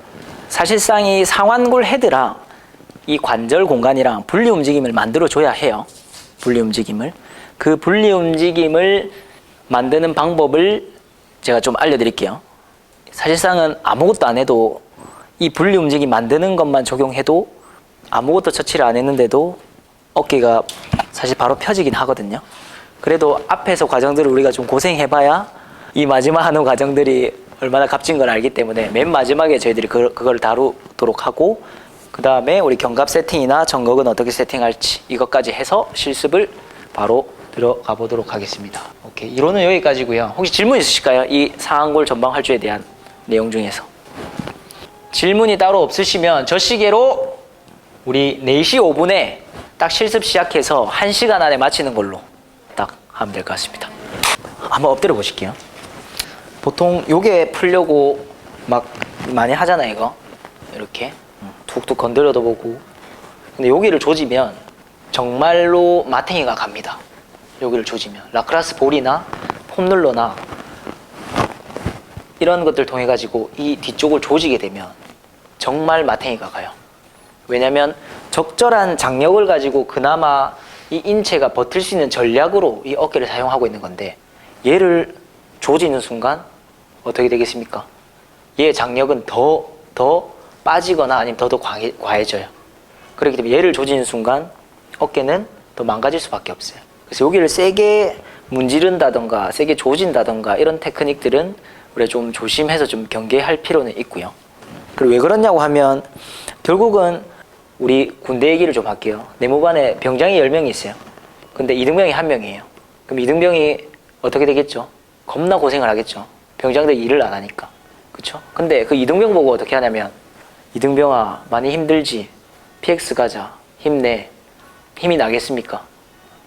사실상 이 상완골 헤드랑 이 관절 공간이랑 분리 움직임을 만들어 줘야 해요. 분리 움직임을. 그 분리 움직임을 만드는 방법을 제가 좀 알려드릴게요. 사실상은 아무것도 안 해도 이 분리 움직임 만드는 것만 적용해도 아무것도 처치를 안 했는데도 어깨가 사실 바로 펴지긴 하거든요. 그래도 앞에서 과정들을 우리가 좀 고생해봐야 이 마지막 하는 과정들이 얼마나 값진 걸 알기 때문에 맨 마지막에 저희들이 그걸 다루도록 하고, 그 다음에 우리 견갑 세팅이나 정극은 어떻게 세팅할지 이것까지 해서 실습을 바로 들어가 보도록 하겠습니다. 오케이, 이론은 여기까지고요. 혹시 질문 있으실까요? 이 상완골 전방 활주에 대한 내용 중에서. 질문이 따로 없으시면 저 시계로 우리 4시 5분에 딱 실습 시작해서 1시간 안에 마치는 걸로 딱 하면 될 것 같습니다. 한번 엎드려 보실게요. 보통 요게 풀려고 막 많이 하잖아 이거. 이렇게 툭툭 건드려도 보고. 근데 여기를 조지면 정말로 마탱이가 갑니다. 여기를 조지면 라크라스 볼이나 폼롤러나 이런 것들 통해 가지고 이 뒤쪽을 조지게 되면 정말 마탱이가 가요. 왜냐면 적절한 장력을 가지고 그나마 이 인체가 버틸 수 있는 전략으로 이 어깨를 사용하고 있는 건데, 얘를 조지는 순간 어떻게 되겠습니까? 얘의 장력은 더 빠지거나 아니면 더 과해져요. 그렇기 때문에 얘를 조지는 순간 어깨는 더 망가질 수밖에 없어요. 그래서 여기를 세게 문지른다던가 세게 조진다던가 이런 테크닉들은 우리가 좀 조심해서 좀 경계할 필요는 있고요. 그리고 왜 그러냐고 하면 결국은 우리 군대 얘기를 좀 할게요. 내무반에 병장이 10명이 있어요. 근데 이등병이 1명이에요. 그럼 이등병이 어떻게 되겠죠? 겁나 고생을 하겠죠. 병장들이 일을 안 하니까. 그쵸? 근데 그 이등병 보고 어떻게 하냐면, 이등병아 많이 힘들지? PX 가자. 힘내. 힘이 나겠습니까?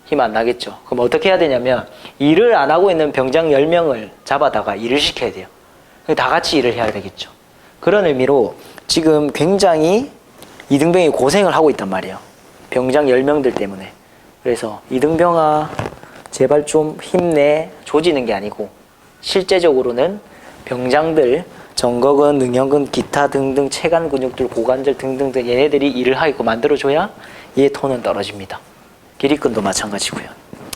힘 안 나겠죠. 그럼 어떻게 해야 되냐면, 일을 안 하고 있는 병장 10명을 잡아다가 일을 시켜야 돼요. 다 같이 일을 해야 되겠죠. 그런 의미로 지금 굉장히 이등병이 고생을 하고 있단 말이에요. 병장 10명들 때문에. 그래서 이등병아 제발 좀 힘내. 조지는 게 아니고 실제적으로는 병장들 정거근, 능형근, 기타 등등 체관 근육들, 고관절 등등등 얘네들이 일을 하게끔 만들어줘야 얘의 톤은 떨어집니다. 기립근도 마찬가지고요.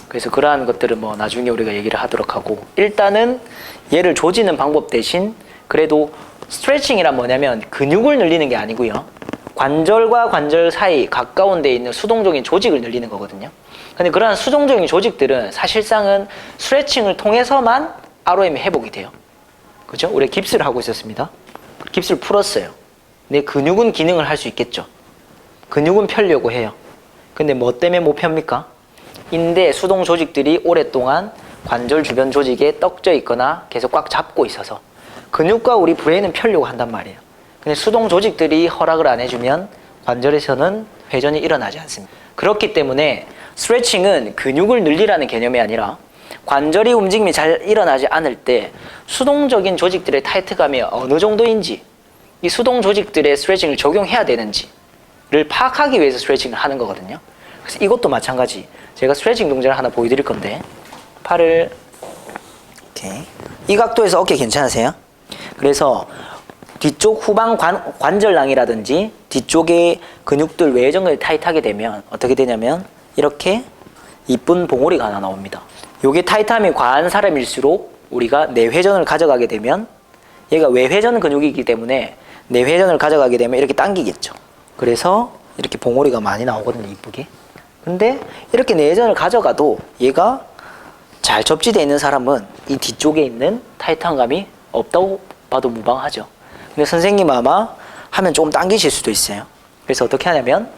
그래서 그러한 것들은 뭐 나중에 우리가 얘기를 하도록 하고, 일단은 얘를 조지는 방법 대신 그래도 스트레칭이란 뭐냐면 근육을 늘리는 게 아니고요. 관절과 관절 사이 가까운 데 있는 수동적인 조직을 늘리는 거거든요. 근데 그러한 수동적인 조직들은 사실상은 스트레칭을 통해서만 ROM이 회복이 돼요. 그죠? 우리가 깁스를 하고 있었습니다. 깁스를 풀었어요. 내 근육은 기능을 할 수 있겠죠. 근육은 펴려고 해요. 근데 뭐 때문에 못 펴입니까? 인대 수동 조직들이 오랫동안 관절 주변 조직에 떡져 있거나 계속 꽉 잡고 있어서 근육과 우리 브레인은 펴려고 한단 말이에요. 근데 수동 조직들이 허락을 안 해주면 관절에서는 회전이 일어나지 않습니다. 그렇기 때문에 스트레칭은 근육을 늘리라는 개념이 아니라 관절이 움직임이 잘 일어나지 않을 때 수동적인 조직들의 타이트감이 어느 정도인지, 이 수동 조직들의 스트레칭을 적용해야 되는지를 파악하기 위해서 스트레칭을 하는 거거든요. 그래서 이것도 마찬가지. 제가 스트레칭 동작을 하나 보여드릴 건데, 팔을 이렇게 이 각도에서 어깨 괜찮으세요? 그래서 뒤쪽 후방 관절낭이라든지 뒤쪽에 근육들 외전근이 타이트하게 되면 어떻게 되냐면 이렇게 이쁜 봉오리가 하나 나옵니다. 요게 타이트함이 과한 사람일수록 우리가 내회전을 가져가게 되면, 얘가 외회전 근육이기 때문에 내회전을 가져가게 되면 이렇게 당기겠죠. 그래서 이렇게 봉오리가 많이 나오거든요, 이쁘게. 근데 이렇게 내회전을 가져가도 얘가 잘 접지되어 있는 사람은 이 뒤쪽에 있는 타이트한 감이 없다고 봐도 무방하죠. 근데 선생님 아마 하면 조금 당기실 수도 있어요. 그래서 어떻게 하냐면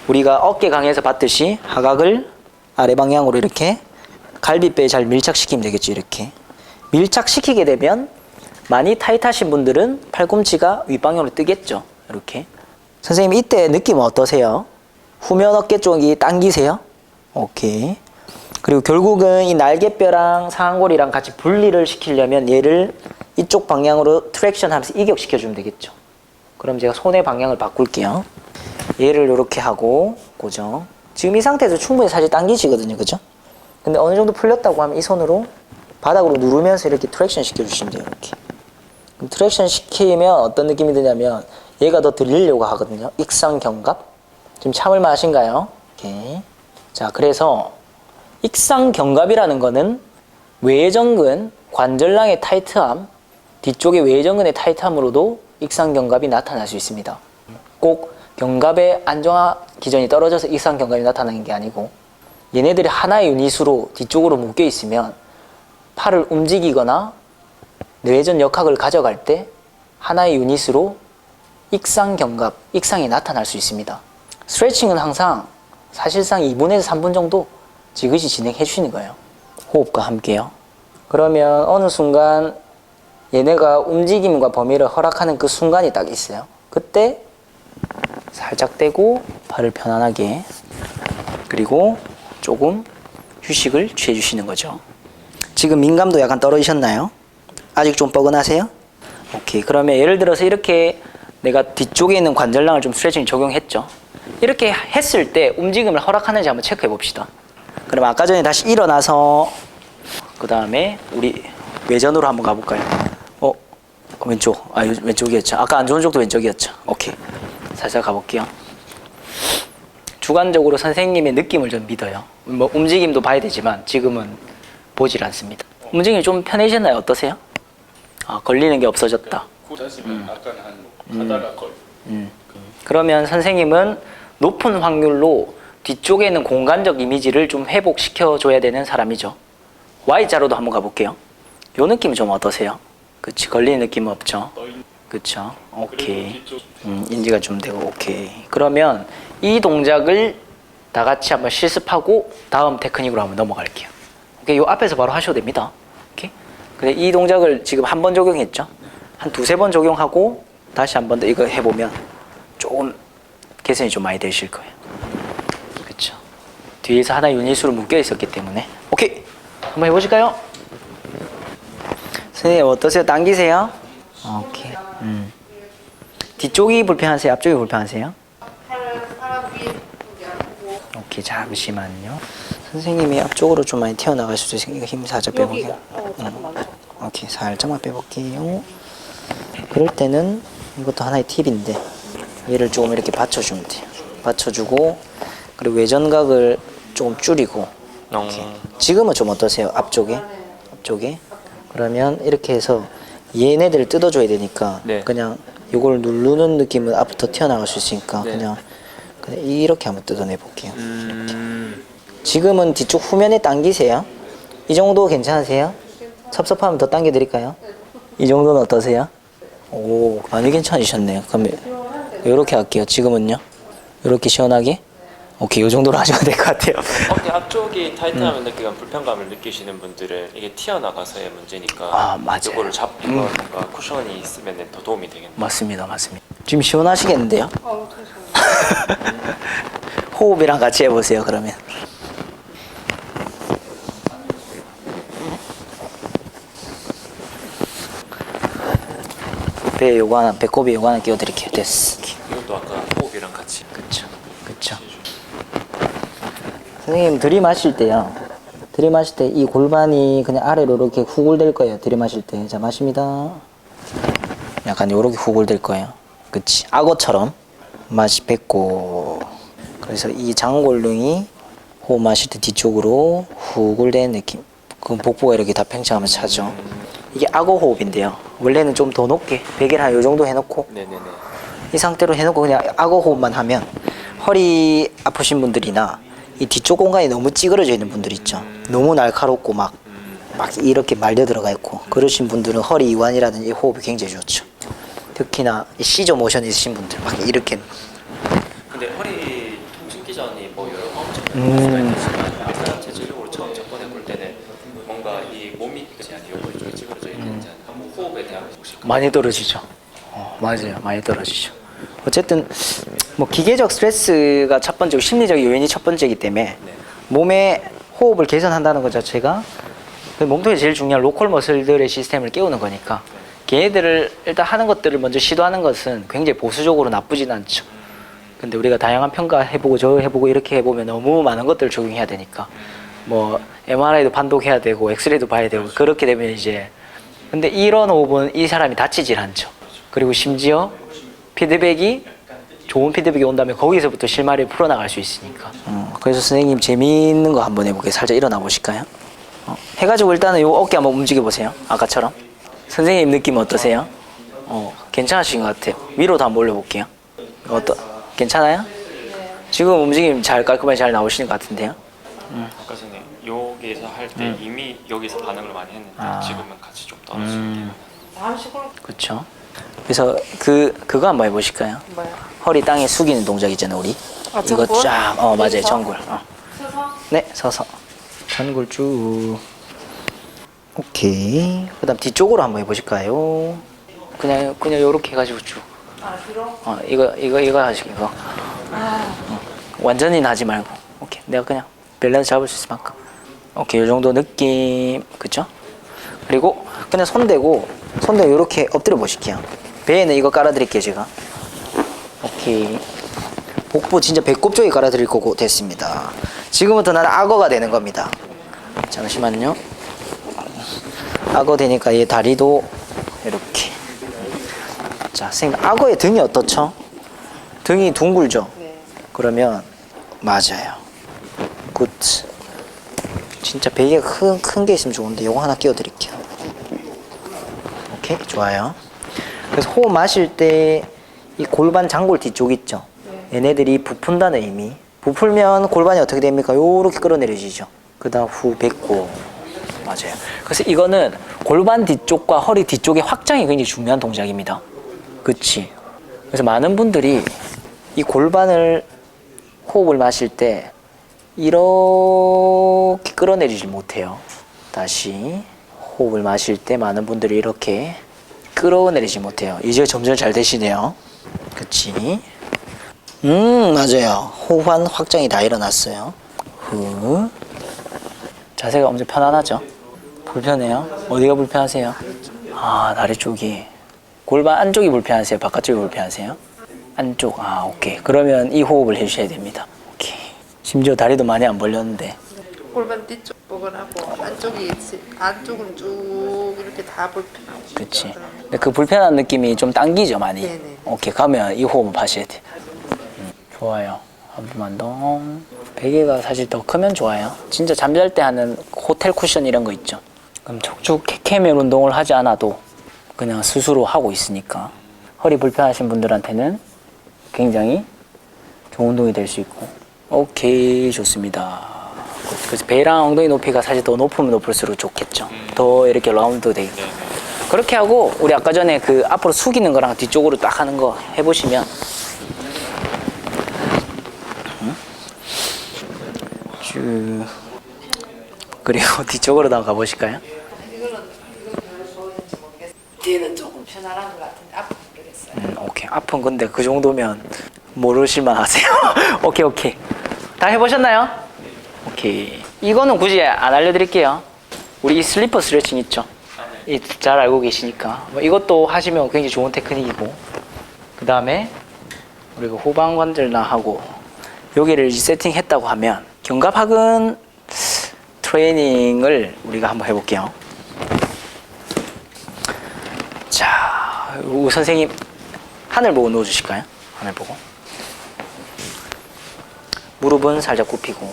우리가 어깨 강에서 봤듯이 하각을 아래 방향으로 이렇게 갈비뼈에 잘 밀착시키면 되겠죠. 이렇게 밀착시키게 되면 많이 타이트하신 분들은 팔꿈치가 윗방향으로 뜨겠죠. 이렇게. 선생님 이때 느낌은 어떠세요? 후면 어깨 쪽이 당기세요? 오케이. 그리고 결국은 이 날개뼈랑 상완골이랑 같이 분리를 시키려면 얘를 이쪽 방향으로 트랙션 하면서 이격시켜주면 되겠죠. 그럼 제가 손의 방향을 바꿀게요. 얘를 이렇게 하고 고정. 지금 이 상태에서 충분히 사실 당기시거든요. 그죠? 근데 어느 정도 풀렸다고 하면 이 손으로 바닥으로 누르면서 이렇게 트랙션 시켜주시면 돼요. 이렇게. 그럼 트랙션 시키면 어떤 느낌이 드냐면 얘가 더 들리려고 하거든요. 익상견갑. 지금 참을만 하신가요? 오케이. 자, 그래서 익상견갑이라는 거는 외전근, 관절낭의 타이트함, 뒤쪽의 외전근의 타이트함으로도 익상견갑이 나타날 수 있습니다. 꼭 견갑의 안정화 기전이 떨어져서 익상견갑이 나타나는 게 아니고, 얘네들이 하나의 유닛으로 뒤쪽으로 묶여 있으면 팔을 움직이거나 뇌전 역학을 가져갈 때 하나의 유닛으로 익상견갑, 익상이 나타날 수 있습니다. 스트레칭은 항상 사실상 2분에서 3분 정도 지그시 진행해 주시는 거예요. 호흡과 함께요. 그러면 어느 순간 얘네가 움직임과 범위를 허락하는 그 순간이 딱 있어요. 그때 살짝 떼고 발을 편안하게, 그리고 조금 휴식을 취해 주시는 거죠. 지금 민감도 약간 떨어지셨나요? 아직 좀 뻐근하세요? 오케이. 그러면 예를 들어서 이렇게 내가 뒤쪽에 있는 관절량을 좀 스트레칭 적용했죠. 이렇게 했을 때 움직임을 허락하는지 한번 체크해 봅시다. 그럼 아까 전에 다시 일어나서 그 다음에 우리 외전으로 한번 가볼까요? 왼쪽. 왼쪽이었죠. 아까 안 좋은 쪽도 왼쪽이었죠. 오케이. 살짝 가볼게요. 주관적으로 선생님의 느낌을 좀 믿어요. 뭐 움직임도 봐야 되지만 지금은 보질 않습니다. 움직임이 좀 편해지나요? 어떠세요? 걸리는 게 없어졌다. 자시면 약간 한 가다가 걸. 그러면 선생님은 높은 확률로 뒤쪽에 있는 공간적 이미지를 좀 회복시켜 줘야 되는 사람이죠. Y자로도 한번 가볼게요. 요 느낌이 좀 어떠세요? 그치, 걸리는 느낌은 없죠? 그쵸? 오케이. 인지가 좀 되고, 오케이. 그러면 이 동작을 다 같이 한번 실습하고 다음 테크닉으로 한번 넘어갈게요. 오케이, 요 앞에서 바로 하셔도 됩니다. 오케이? 근데 이 동작을 지금 한 번 적용했죠? 한 두세 번 적용하고 다시 한 번 더 이거 해보면 조금 개선이 좀 많이 되실 거예요. 그쵸? 뒤에서 하나 유닛으로 묶여 있었기 때문에. 오케이! 한번 해보실까요? 선생님 어떠세요? 당기세요? 오케이. 뒤쪽이 불편하세요? 앞쪽이 불편하세요? 오케이, 잠시만요. 선생님이 앞쪽으로 좀 많이 튀어나갈 수도 있으니까 힘 살짝 빼볼게요. 오케이, 살짝만 빼볼게요. 그럴 때는 이것도 하나의 팁인데 얘를 조금 이렇게 받쳐주면 돼요. 받쳐주고 그리고 외전각을 조금 줄이고. 오케이. 지금은 좀 어떠세요? 앞쪽에? 그러면 이렇게 해서 얘네들을 뜯어줘야 되니까 네. 그냥 이걸 누르는 느낌은 앞부터 튀어나갈 수 있으니까 네. 그냥 이렇게 한번 뜯어내 볼게요. 지금은 뒤쪽 후면에 당기세요. 이 정도 괜찮으세요? 섭섭하면 더 당겨 드릴까요? 이 정도는 어떠세요? 오, 많이 괜찮으셨네요. 그럼 이렇게 할게요. 지금은요? 이렇게 시원하게? 오케이, 이 정도로 하시면 될 것 같아요. 어깨 앞쪽이 타이트하면 느끼는 불편감을 느끼시는 분들은 이게 튀어나가서의 문제니까 맞아요. 이거를 잡고 뭔가 쿠션이 있으면 더 도움이 되겠네요. 맞습니다. 지금 시원하시겠는데요? 호흡이랑 같이 해보세요. 그러면 배 요거 하나, 배꼽에 요거 하나 끼워드릴게요. 됐어. 이것도 아까 호흡이랑 같이. 그쵸. 선생님 들이마실 때요. 들이마실 때 이 골반이 그냥 아래로 이렇게 후굴될 거예요. 들이마실 때. 자, 마십니다. 약간 요렇게 후굴될 거예요. 그치. 악어처럼 맛이 뱉고. 그래서 이 장골릉이 호흡 마실 때 뒤쪽으로 후굴되는 느낌. 그럼 복부가 이렇게 다 팽창하면서 차죠. 이게 악어 호흡인데요. 원래는 좀 더 높게 베개를 한 요 정도 해놓고 네네네. 이 상태로 해놓고 그냥 악어 호흡만 하면 허리 아프신 분들이나 이 뒤쪽 공간이 너무 찌그러져 있는 분들 있죠. 너무 날카롭고 막 이렇게 말려 들어가 있고 그러신 분들은 허리 이완이라든지 호흡이 굉장히 좋죠. 특히나 이 시저 모션 있으신 분들 막 이렇게. 근데 허리 통증 기전이 뭐 여러 번 있지만 일단 제적으로 처음 접근해 볼 때는 뭔가 이 몸이 요거 쪽이 찌그러져 있는지 한번 호흡에 대한 혹시 많이 떨어지죠. 맞아요. 많이 떨어지죠. 어쨌든 뭐 기계적 스트레스가 첫 번째고 심리적 요인이 첫 번째이기 때문에 몸의 호흡을 개선한다는 것 자체가 몸통에 제일 중요한 로컬 머슬들의 시스템을 깨우는 거니까 걔네들을 일단 하는 것들을 먼저 시도하는 것은 굉장히 보수적으로 나쁘진 않죠. 근데 우리가 다양한 평가 해보고 저 해보고 이렇게 해보면 너무 많은 것들을 적용해야 되니까 뭐 MRI도 판독해야 되고 엑스레이도 봐야 되고 그렇게 되면 이제 근데 이런 호흡은 이 사람이 다치질 않죠. 그리고 심지어 피드백이 좋은 피드백이 온다면 거기서부터 실마리를 풀어나갈 수 있으니까. 그래서 선생님 재미있는 거 한번 해볼게요. 살짝 일어나 보실까요? 해가지고 일단은 요 어깨 한번 움직여 보세요. 아까처럼. 선생님 느낌 어떠세요? 괜찮으신 것 같아요. 위로도 한번 올려볼게요. 괜찮아요? 지금 움직임 깔끔하게 잘 나오시는 것 같은데요? 아까 전에 여기서 할 때 이미 여기서 반응을 많이 했는데 지금은 같이 좀 떨어지는 그렇죠. 그래서 그거 한번 해보실까요? 뭐요? 허리 땅에 숙이는 동작 있잖아요, 우리. 이거 전굴? 쫙, 맞아요, 여기서? 전굴. 서서? 네, 서서. 전굴 쭉. 오케이. 그다음 뒤쪽으로 한번 해보실까요? 그냥 요렇게 해가지고 쭉. 뒤로? 이거 하시고 이거. 완전히는 하지 말고. 오케이. 내가 그냥 밸런스 잡을 수 있을 만큼. 오케이, 요 정도 느낌, 그쵸? 그리고 그냥 손대고 이렇게 엎드려 보실게요. 배에는 이거 깔아드릴게요 제가. 오케이. 복부 진짜 배꼽 쪽에 깔아드릴 거고 됐습니다. 지금부터 나는 악어가 되는 겁니다. 잠시만요. 악어 되니까 얘 다리도 이렇게. 자, 선생님 악어의 등이 어떻죠? 등이 둥글죠? 네. 그러면 맞아요. 굿. 진짜 베개가 큰 게 있으면 좋은데 요거 하나 끼워 드릴게요. 오케이, 좋아요. 그래서 호흡 마실 때 이 골반 장골 뒤쪽 있죠? 얘네들이 부푼다는 의미. 부풀면 골반이 어떻게 됩니까? 요렇게 끌어내려지죠. 그 다음 후 뱉고. 맞아요. 그래서 이거는 골반 뒤쪽과 허리 뒤쪽의 확장이 굉장히 중요한 동작입니다. 그치? 그래서 많은 분들이 이 골반을 호흡을 마실 때 이렇게 끌어내리지 못해요. 다시 호흡을 마실 때 많은 분들이 이렇게 끌어내리지 못해요. 이제 점점 잘 되시네요. 그치? 맞아요. 호환 확장이 다 일어났어요. 후. 자세가 엄청 편안하죠? 불편해요? 어디가 불편하세요? 아, 다리 쪽이. 골반 안쪽이 불편하세요? 바깥쪽이 불편하세요? 안쪽. 아, 오케이. 그러면 이 호흡을 해주셔야 됩니다. 오케이. 심지어 다리도 많이 안 벌렸는데. 골반 뒤쪽 뻐근하고 안쪽은 쭉 이렇게 다 불편하고. 그치. 근데 그 불편한 느낌이 좀 당기죠, 많이. 네네. 오케이. 가면 이 호흡을 하셔야 돼. 좋아요. 한 번만 더. 베개가 사실 더 크면 좋아요. 진짜 잠잘 때 하는 호텔 쿠션 이런 거 있죠. 그럼 척추 케케멜 운동을 하지 않아도 그냥 스스로 하고 있으니까 허리 불편하신 분들한테는 굉장히 좋은 운동이 될 수 있고. 오케이, 좋습니다. 그래서 배랑 엉덩이 높이가 사실 더 높으면 높을수록 좋겠죠. 더 이렇게 라운드 되게. 그렇게 하고 우리 아까 전에 그 앞으로 숙이는 거랑 뒤쪽으로 딱 하는 거 해보시면 쭉. 그리고 뒤쪽으로 나가 보실까요? 이거는 별로 좋은지 모르겠어요. 뒤에는 조금 편안한 것 같은데 앞은 모르겠어요. 오케이. 아픈 건데 그 정도면 모르실만 하세요. 오케이. 다 해보셨나요? 오케이. 이거는 굳이 안 알려드릴게요. 우리 이 슬리퍼 스트레칭 있죠? 이 잘 알고 계시니까 뭐 이것도 하시면 굉장히 좋은 테크닉이고, 그 다음에 우리가 후방관절나 하고 여기를 이제 세팅했다고 하면 견갑하근 트레이닝을 우리가 한번 해볼게요. 자, 선생님 하늘 보고 누워주실까요? 하늘 보고. 무릎은 살짝 굽히고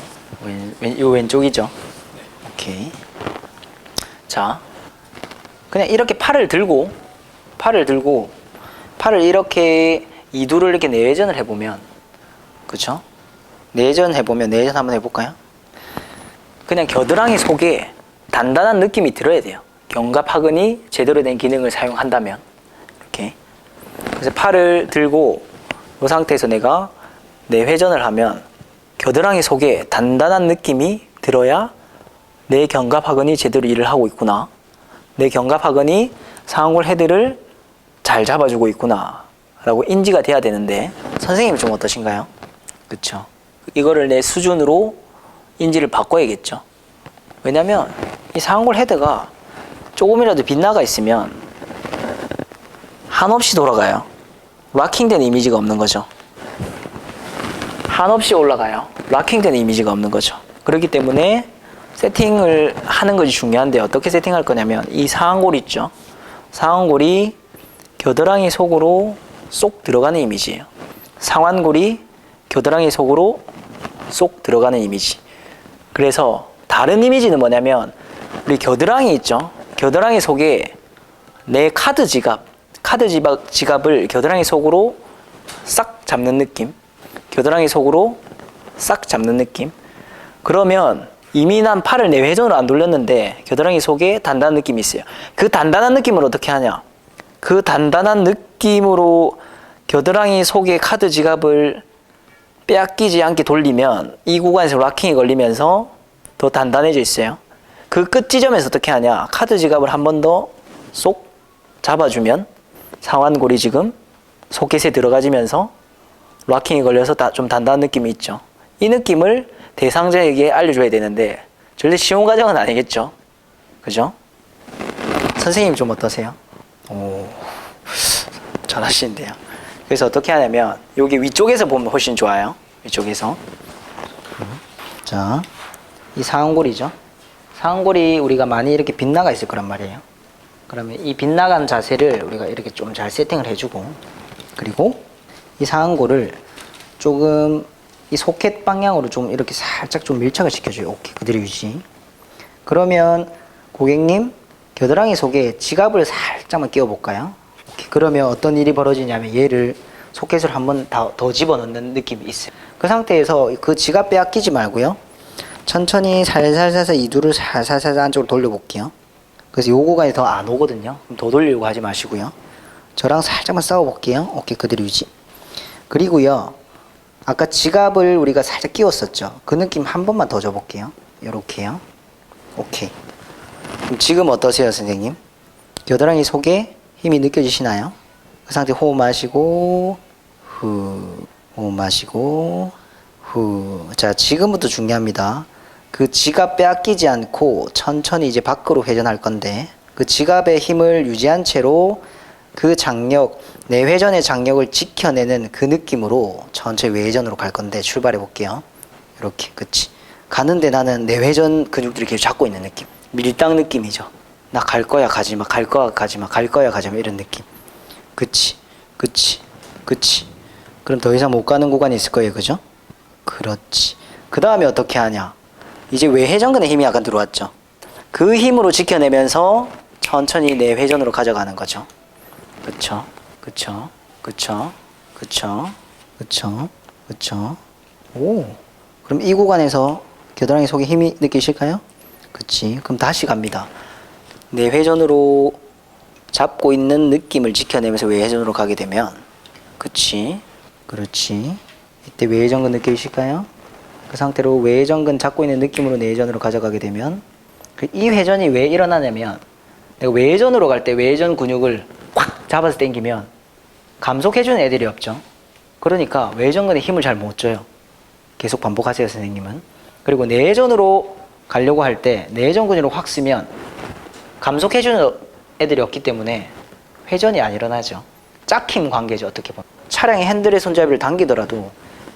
요 왼쪽이죠? 오케이. 자, 그냥 이렇게 팔을 들고 팔을 이렇게 이두를 이렇게 내외전을 해보면, 그쵸? 내전 해보면, 내전 한번 해볼까요? 그냥 겨드랑이 속에 단단한 느낌이 들어야 돼요. 견갑하근이 제대로 된 기능을 사용한다면. 이렇게. 그래서 팔을 들고 이 상태에서 내가 내회전을 하면 겨드랑이 속에 단단한 느낌이 들어야 내 견갑하근이 제대로 일을 하고 있구나. 내 견갑하근이 상완골 헤드를 잘 잡아주고 있구나 라고 인지가 돼야 되는데, 선생님이 좀 어떠신가요? 그쵸? 이거를 내 수준으로 인지를 바꿔야겠죠. 왜냐면 이 상완골 헤드가 조금이라도 빗나가 있으면 한없이 돌아가요. 락킹된 이미지가 없는 거죠. 한없이 올라가요. 락킹된 이미지가 없는 거죠. 그렇기 때문에 세팅을 하는 것이 중요한데, 어떻게 세팅할 거냐면 이 상완골 있죠. 상완골이 겨드랑이 속으로 쏙 들어가는 이미지예요. 상완골이 겨드랑이 속으로 쏙 들어가는 이미지. 그래서 다른 이미지는 뭐냐면 우리 겨드랑이 있죠. 겨드랑이 속에 내 지갑을 겨드랑이 속으로 싹 잡는 느낌. 겨드랑이 속으로 싹 잡는 느낌. 그러면 이미 난 팔을 내회전으로 안 돌렸는데 겨드랑이 속에 단단한 느낌이 있어요. 그 단단한 느낌을 어떻게 하냐? 그 단단한 느낌으로 겨드랑이 속에 카드 지갑을 빼앗기지 않게 돌리면 이 구간에서 락킹이 걸리면서 더 단단해져 있어요. 그 끝 지점에서 어떻게 하냐? 카드 지갑을 한 번 더 쏙 잡아주면 상완골이 지금 소켓에 들어가지면서 락킹이 걸려서 좀 단단한 느낌이 있죠. 이 느낌을 대상자에게 알려줘야 되는데 절대 쉬운 과정은 아니겠죠. 그죠? 선생님 좀 어떠세요? 오, 잘하시는데요. 그래서 어떻게 하냐면 여기 위쪽에서 보면 훨씬 좋아요. 위쪽에서. 자, 이 상완골이죠. 상완골이 우리가 많이 이렇게 빗나가 있을 거란 말이에요. 그러면 이 빗나간 자세를 우리가 이렇게 좀 잘 세팅을 해주고, 그리고 이 상완골을 조금 이 소켓 방향으로 좀 이렇게 살짝 좀 밀착을 시켜줘요. 오케이, 그대로 유지. 그러면 고객님 겨드랑이 속에 지갑을 살짝만 끼워 볼까요? 오케이, 그러면 어떤 일이 벌어지냐면 얘를 소켓을 한번 더 집어넣는 느낌이 있어요. 그 상태에서 그 지갑 빼앗기지 말고요. 천천히 살살살살 이두를 살살살살 안쪽으로 돌려볼게요. 그래서 요 구간이 더 안 오거든요. 그럼 더 돌리려고 하지 마시고요. 저랑 살짝만 싸워볼게요. 오케이, 그대로 유지. 그리고요, 아까 지갑을 우리가 살짝 끼웠었죠. 그 느낌 한 번만 더 줘볼게요. 요렇게요. 오케이. 그럼 지금 어떠세요, 선생님? 겨드랑이 속에 힘이 느껴지시나요? 그 상태 호흡 마시고, 후, 호흡 마시고, 후. 자, 지금부터 중요합니다. 그 지갑 빼앗기지 않고 천천히 이제 밖으로 회전할 건데, 그 지갑의 힘을 유지한 채로 그 장력, 내회전의 장력을 지켜내는 그 느낌으로 천천히 외회전으로 갈 건데 출발해 볼게요. 이렇게, 그치. 가는데 나는 내회전 근육들이 계속 잡고 있는 느낌. 밀당 느낌이죠. 나 갈 거야, 가지 마. 갈 거야, 가지 마. 갈 거야, 가지 마. 이런 느낌. 그치, 그치, 그치. 그럼 더 이상 못 가는 구간이 있을 거예요, 그죠? 그렇지. 그 다음에 어떻게 하냐? 이제 외회전근의 힘이 약간 들어왔죠. 그 힘으로 지켜내면서 천천히 내회전으로 가져가는 거죠. 그쵸, 그쵸, 그쵸, 그쵸, 그쵸, 그쵸. 오, 그럼 이 구간에서 겨드랑이 속에 힘이 느끼실까요? 그치. 그럼 다시 갑니다. 내회전으로 잡고 있는 느낌을 지켜내면서 외회전으로 가게 되면, 그치, 그렇지. 이때 외회전근 느끼실까요? 그 상태로 외회전근 잡고 있는 느낌으로 내회전으로 가져가게 되면, 이 회전이 왜 일어나냐면, 내가 외회전으로 갈 때 외회전 근육을 확 잡아서 당기면 감속해주는 애들이 없죠. 그러니까 외회전근에 힘을 잘 못 줘요. 계속 반복하세요, 선생님은. 그리고 내회전으로 가려고 할 때 내회전 근육을 확 쓰면 감속해주는 애들이 없기 때문에 회전이 안 일어나죠. 짝힘 관계죠, 어떻게 보면. 차량의 핸들의 손잡이를 당기더라도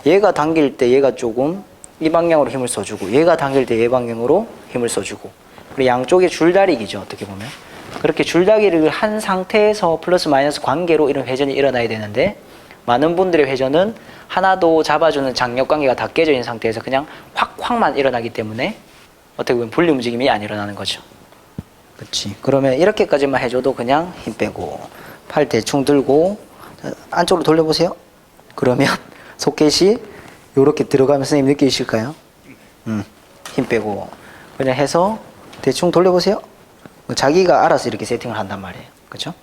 얘가 당길 때 얘가 조금 이 방향으로 힘을 써주고, 얘가 당길 때 얘 방향으로 힘을 써주고, 그리고 양쪽의 줄다리기죠, 어떻게 보면. 그렇게 줄다리기를 한 상태에서 플러스 마이너스 관계로 이런 회전이 일어나야 되는데, 많은 분들의 회전은 하나도 잡아주는 장력 관계가 다 깨져 있는 상태에서 그냥 확확만 일어나기 때문에 어떻게 보면 분리 움직임이 안 일어나는 거죠. 그렇지. 그러면 이렇게까지만 해줘도 그냥 힘 빼고, 팔 대충 들고 안쪽으로 돌려보세요. 그러면 소켓이 이렇게 들어가면서 선생님 느끼실까요? 힘 빼고 그냥 해서 대충 돌려보세요. 자기가 알아서 이렇게 세팅을 한단 말이에요. 그죠?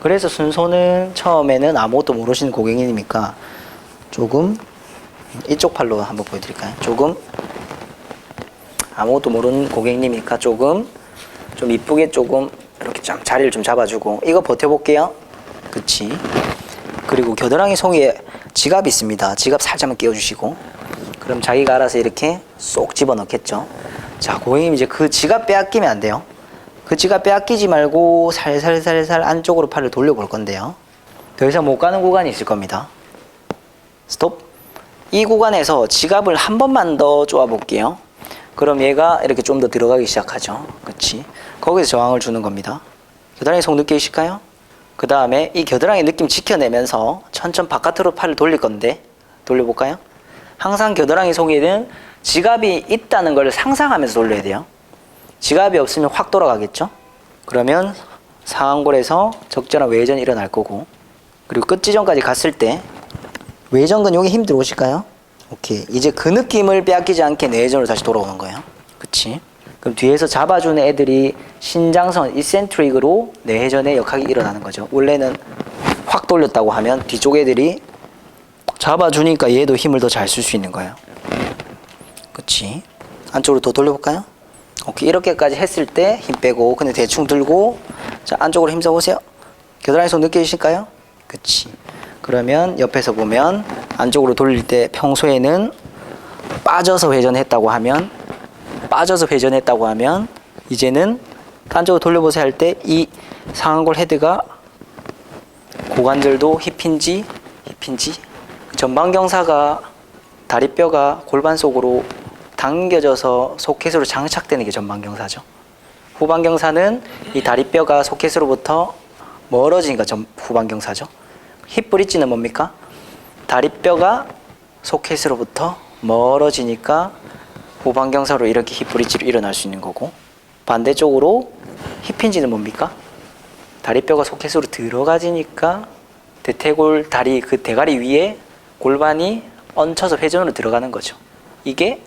그래서 순서는 처음에는 아무것도 모르시는 고객님이니까 조금 이쪽 팔로 한번 보여드릴까요? 조금 아무것도 모르는 고객님이니까 조금 좀 이쁘게 조금 이렇게 좀 자리를 좀 잡아주고, 이거 버텨볼게요. 그치. 그리고 겨드랑이 속에 지갑이 있습니다. 지갑 살짝만 끼워주시고, 그럼 자기가 알아서 이렇게 쏙 집어넣겠죠. 자, 고객님 이제 그 지갑 빼앗기면 안 돼요. 그 지갑 빼앗기지 말고 살살살살 안쪽으로 팔을 돌려볼 건데요. 더 이상 못 가는 구간이 있을 겁니다. 스톱. 이 구간에서 지갑을 한 번만 더 쪼아 볼게요. 그럼 얘가 이렇게 좀 더 들어가기 시작하죠. 그치. 거기서 저항을 주는 겁니다. 겨드랑이 속 느끼실까요? 그 다음에 이 겨드랑이 느낌 지켜내면서 천천히 바깥으로 팔을 돌릴 건데, 돌려볼까요? 항상 겨드랑이 속에는 지갑이 있다는 걸 상상하면서 돌려야 돼요. 지갑이 없으면 확 돌아가겠죠? 그러면 상완골에서 적절한 외전이 일어날 거고, 그리고 끝 지점까지 갔을 때 외전근 여기 힘 들어오실까요? 오케이. 이제 그 느낌을 빼앗기지 않게 내전으로 다시 돌아오는 거예요. 그치? 그럼 뒤에서 잡아주는 애들이 신장선, 이센트릭으로 내회전의 역학이 일어나는 거죠. 원래는 확 돌렸다고 하면 뒤쪽 애들이 잡아주니까 얘도 힘을 더 잘 쓸 수 있는 거예요. 그치? 안쪽으로 더 돌려볼까요? 오케이. 이렇게까지 했을 때 힘 빼고, 근데 대충 들고, 자, 안쪽으로 힘 써보세요. 겨드랑이 속 느끼실까요? 그치. 그러면 옆에서 보면 안쪽으로 돌릴 때 평소에는 빠져서 회전했다고 하면 이제는 안쪽으로 돌려보세요 할 때 이 상완골 헤드가 고관절도 힙힌지 전방경사가 다리뼈가 골반 속으로 당겨져서 소켓으로 장착되는 게 전방경사죠. 후방경사는 이 다리뼈가 소켓으로부터 멀어지니까 후방경사죠. 힙브릿지는 뭡니까? 다리뼈가 소켓으로부터 멀어지니까 후방경사로 이렇게 힙브릿지로 일어날 수 있는 거고, 반대쪽으로 힙힌지는 뭡니까? 다리뼈가 소켓으로 들어가지니까 대퇴골 다리 그 대가리 위에 골반이 얹혀서 회전으로 들어가는 거죠. 이게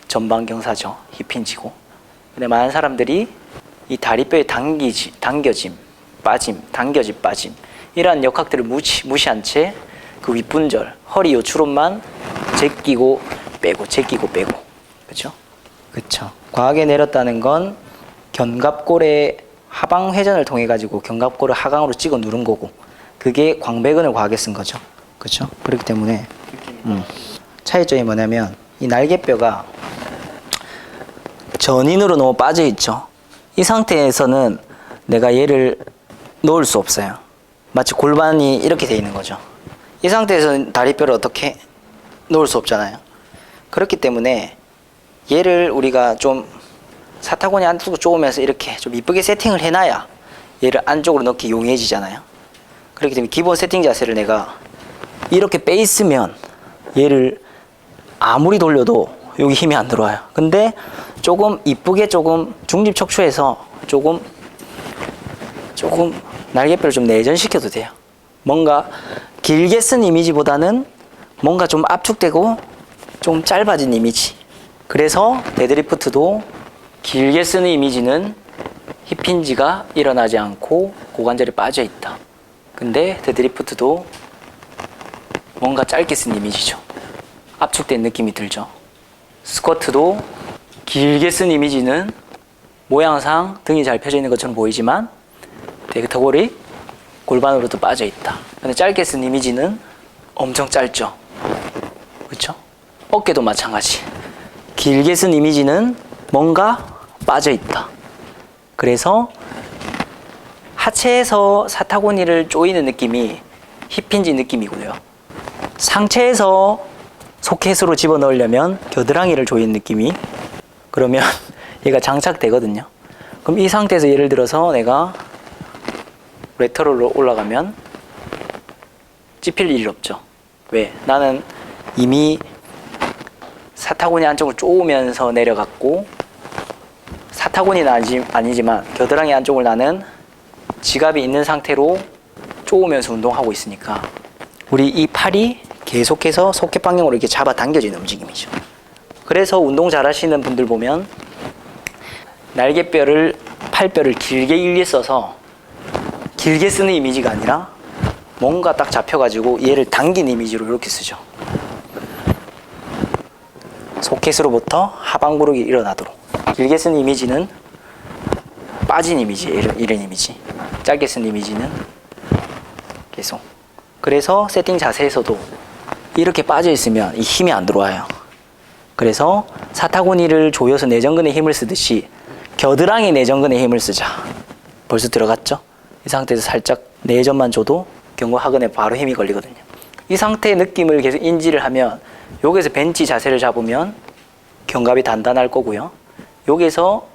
전방경사죠. 힙힌지고. 근데 많은 사람들이 이 다리뼈의 당겨짐, 빠짐, 빠짐 이러한 역학들을 무시한 채 그 윗분절, 허리 요 주름만 제끼고 빼고 그렇죠? 그렇죠. 과하게 내렸다는 건 견갑골의 하방 회전을 통해 가지고 견갑골을 하강으로 찍어 누른 거고, 그게 광배근을 과하게 쓴 거죠. 그렇죠? 그렇기 때문에 차이점이 뭐냐면 이 날개뼈가 전인으로 너무 빠져 있죠. 이 상태에서는 내가 얘를 놓을 수 없어요. 마치 골반이 이렇게 돼 있는 거죠. 이 상태에서는 다리뼈를 어떻게 놓을 수 없잖아요. 그렇기 때문에 얘를 우리가 좀 사타구니 안쪽으로 쪼으면서 이렇게 좀 이쁘게 세팅을 해놔야 얘를 안쪽으로 넣기 용이해지잖아요. 그렇기 때문에 기본 세팅 자세를 내가 이렇게 빼 있으면 얘를 아무리 돌려도 여기 힘이 안 들어와요. 근데 조금 이쁘게 조금 중립 척추에서 조금 날개뼈를 좀 내전시켜도 돼요. 뭔가 길게 쓴 이미지보다는 뭔가 좀 압축되고 좀 짧아진 이미지. 그래서 데드리프트도 길게 쓰는 이미지는 힙힌지가 일어나지 않고 고관절이 빠져 있다. 근데 데드리프트도 뭔가 짧게 쓴 이미지죠. 압축된 느낌이 들죠. 스쿼트도 길게 쓴 이미지는 모양상 등이 잘 펴져 있는 것처럼 보이지만 대퇴골이 골반으로도 빠져 있다. 근데 짧게 쓴 이미지는 엄청 짧죠. 그렇죠? 어깨도 마찬가지. 길게 쓴 이미지는 뭔가 빠져 있다. 그래서 하체에서 사타구니를 조이는 느낌이 힙힌지 느낌이고요. 상체에서 소켓으로 집어넣으려면 겨드랑이를 조이는 느낌이, 그러면 얘가 장착되거든요. 그럼 이 상태에서 예를 들어서 내가 레터럴로 올라가면 찝힐 일이 없죠. 왜? 나는 이미 사타구니 안쪽을 쪼으면서 내려갔고, 사타구니는 아니지만 겨드랑이 안쪽을 나는 지갑이 있는 상태로 쪼으면서 운동하고 있으니까 우리 이 팔이 계속해서 소켓 방향으로 이렇게 잡아 당겨지는 움직임이죠. 그래서 운동 잘 하시는 분들 보면 날개뼈를, 팔뼈를 길게 써서 길게 쓰는 이미지가 아니라 뭔가 딱 잡혀가지고 얘를 당긴 이미지로 이렇게 쓰죠. 소켓으로부터 하방부르기 일어나도록. 길게 쓴 이미지는 빠진 이미지, 이런 이미지. 짧게 쓴 이미지는 계속. 그래서 세팅 자세에서도 이렇게 빠져 있으면 이 힘이 안 들어와요. 그래서 사타구니를 조여서 내전근에 힘을 쓰듯이 겨드랑이 내전근에 힘을 쓰자. 벌써 들어갔죠? 이 상태에서 살짝 내전만 줘도 견고하근에 바로 힘이 걸리거든요. 이 상태의 느낌을 계속 인지를 하면 여기서 벤치 자세를 잡으면 견갑이 단단할 거고요. 여기서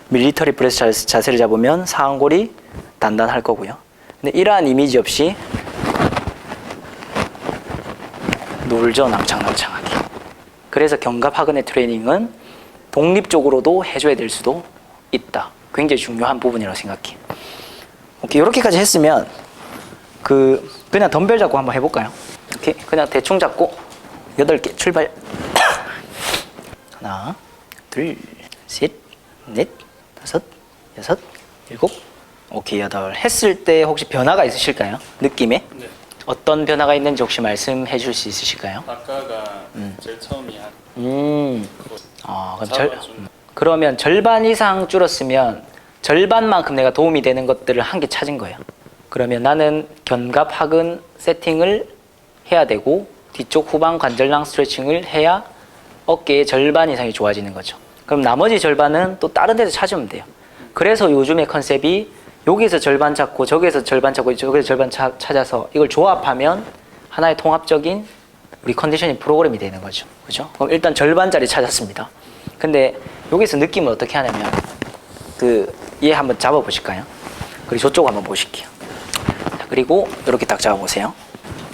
밀리터리 프레스 자세를 잡으면 상완골이 단단할 거고요. 근데 이러한 이미지 없이 놀죠, 낭창낭창하게. 그래서 견갑하근의 트레이닝은 독립적으로도 해줘야 될 수도 있다. 굉장히 중요한 부분이라고 생각해. 오케이, 이렇게까지 했으면 그냥 덤벨 잡고 한번 해볼까요? 오케이, 그냥 대충 잡고 8개 출발. 하나, 둘, 셋, 넷, 다섯, 여섯, 일곱. 오케이, 8. 했을 때 혹시 변화가 있으실까요? 느낌에? 네. 어떤 변화가 있는지 혹시 말씀해 줄 수 있으실까요? 아까가 제일 처음이 한 그러면 절반 이상 줄었으면 절반만큼 내가 도움이 되는 것들을 한 개 찾은 거예요. 그러면 나는 견갑하근 세팅을 해야 되고 뒤쪽 후방 관절낭 스트레칭을 해야 어깨의 절반 이상이 좋아지는 거죠. 그럼 나머지 절반은 또 다른 데서 찾으면 돼요. 그래서 요즘의 컨셉이 여기서 절반 찾고 저기에서 절반 찾고 저기서 절반 찾아서 이걸 조합하면 하나의 통합적인 우리 컨디셔닝 프로그램이 되는 거죠. 그죠? 그럼 일단 절반짜리 찾았습니다. 근데 여기서 느낌을 어떻게 하냐면 얘 한번 잡아 보실까요? 그리고 저쪽 한번 보실게요. 자, 그리고 이렇게 딱 잡아 보세요.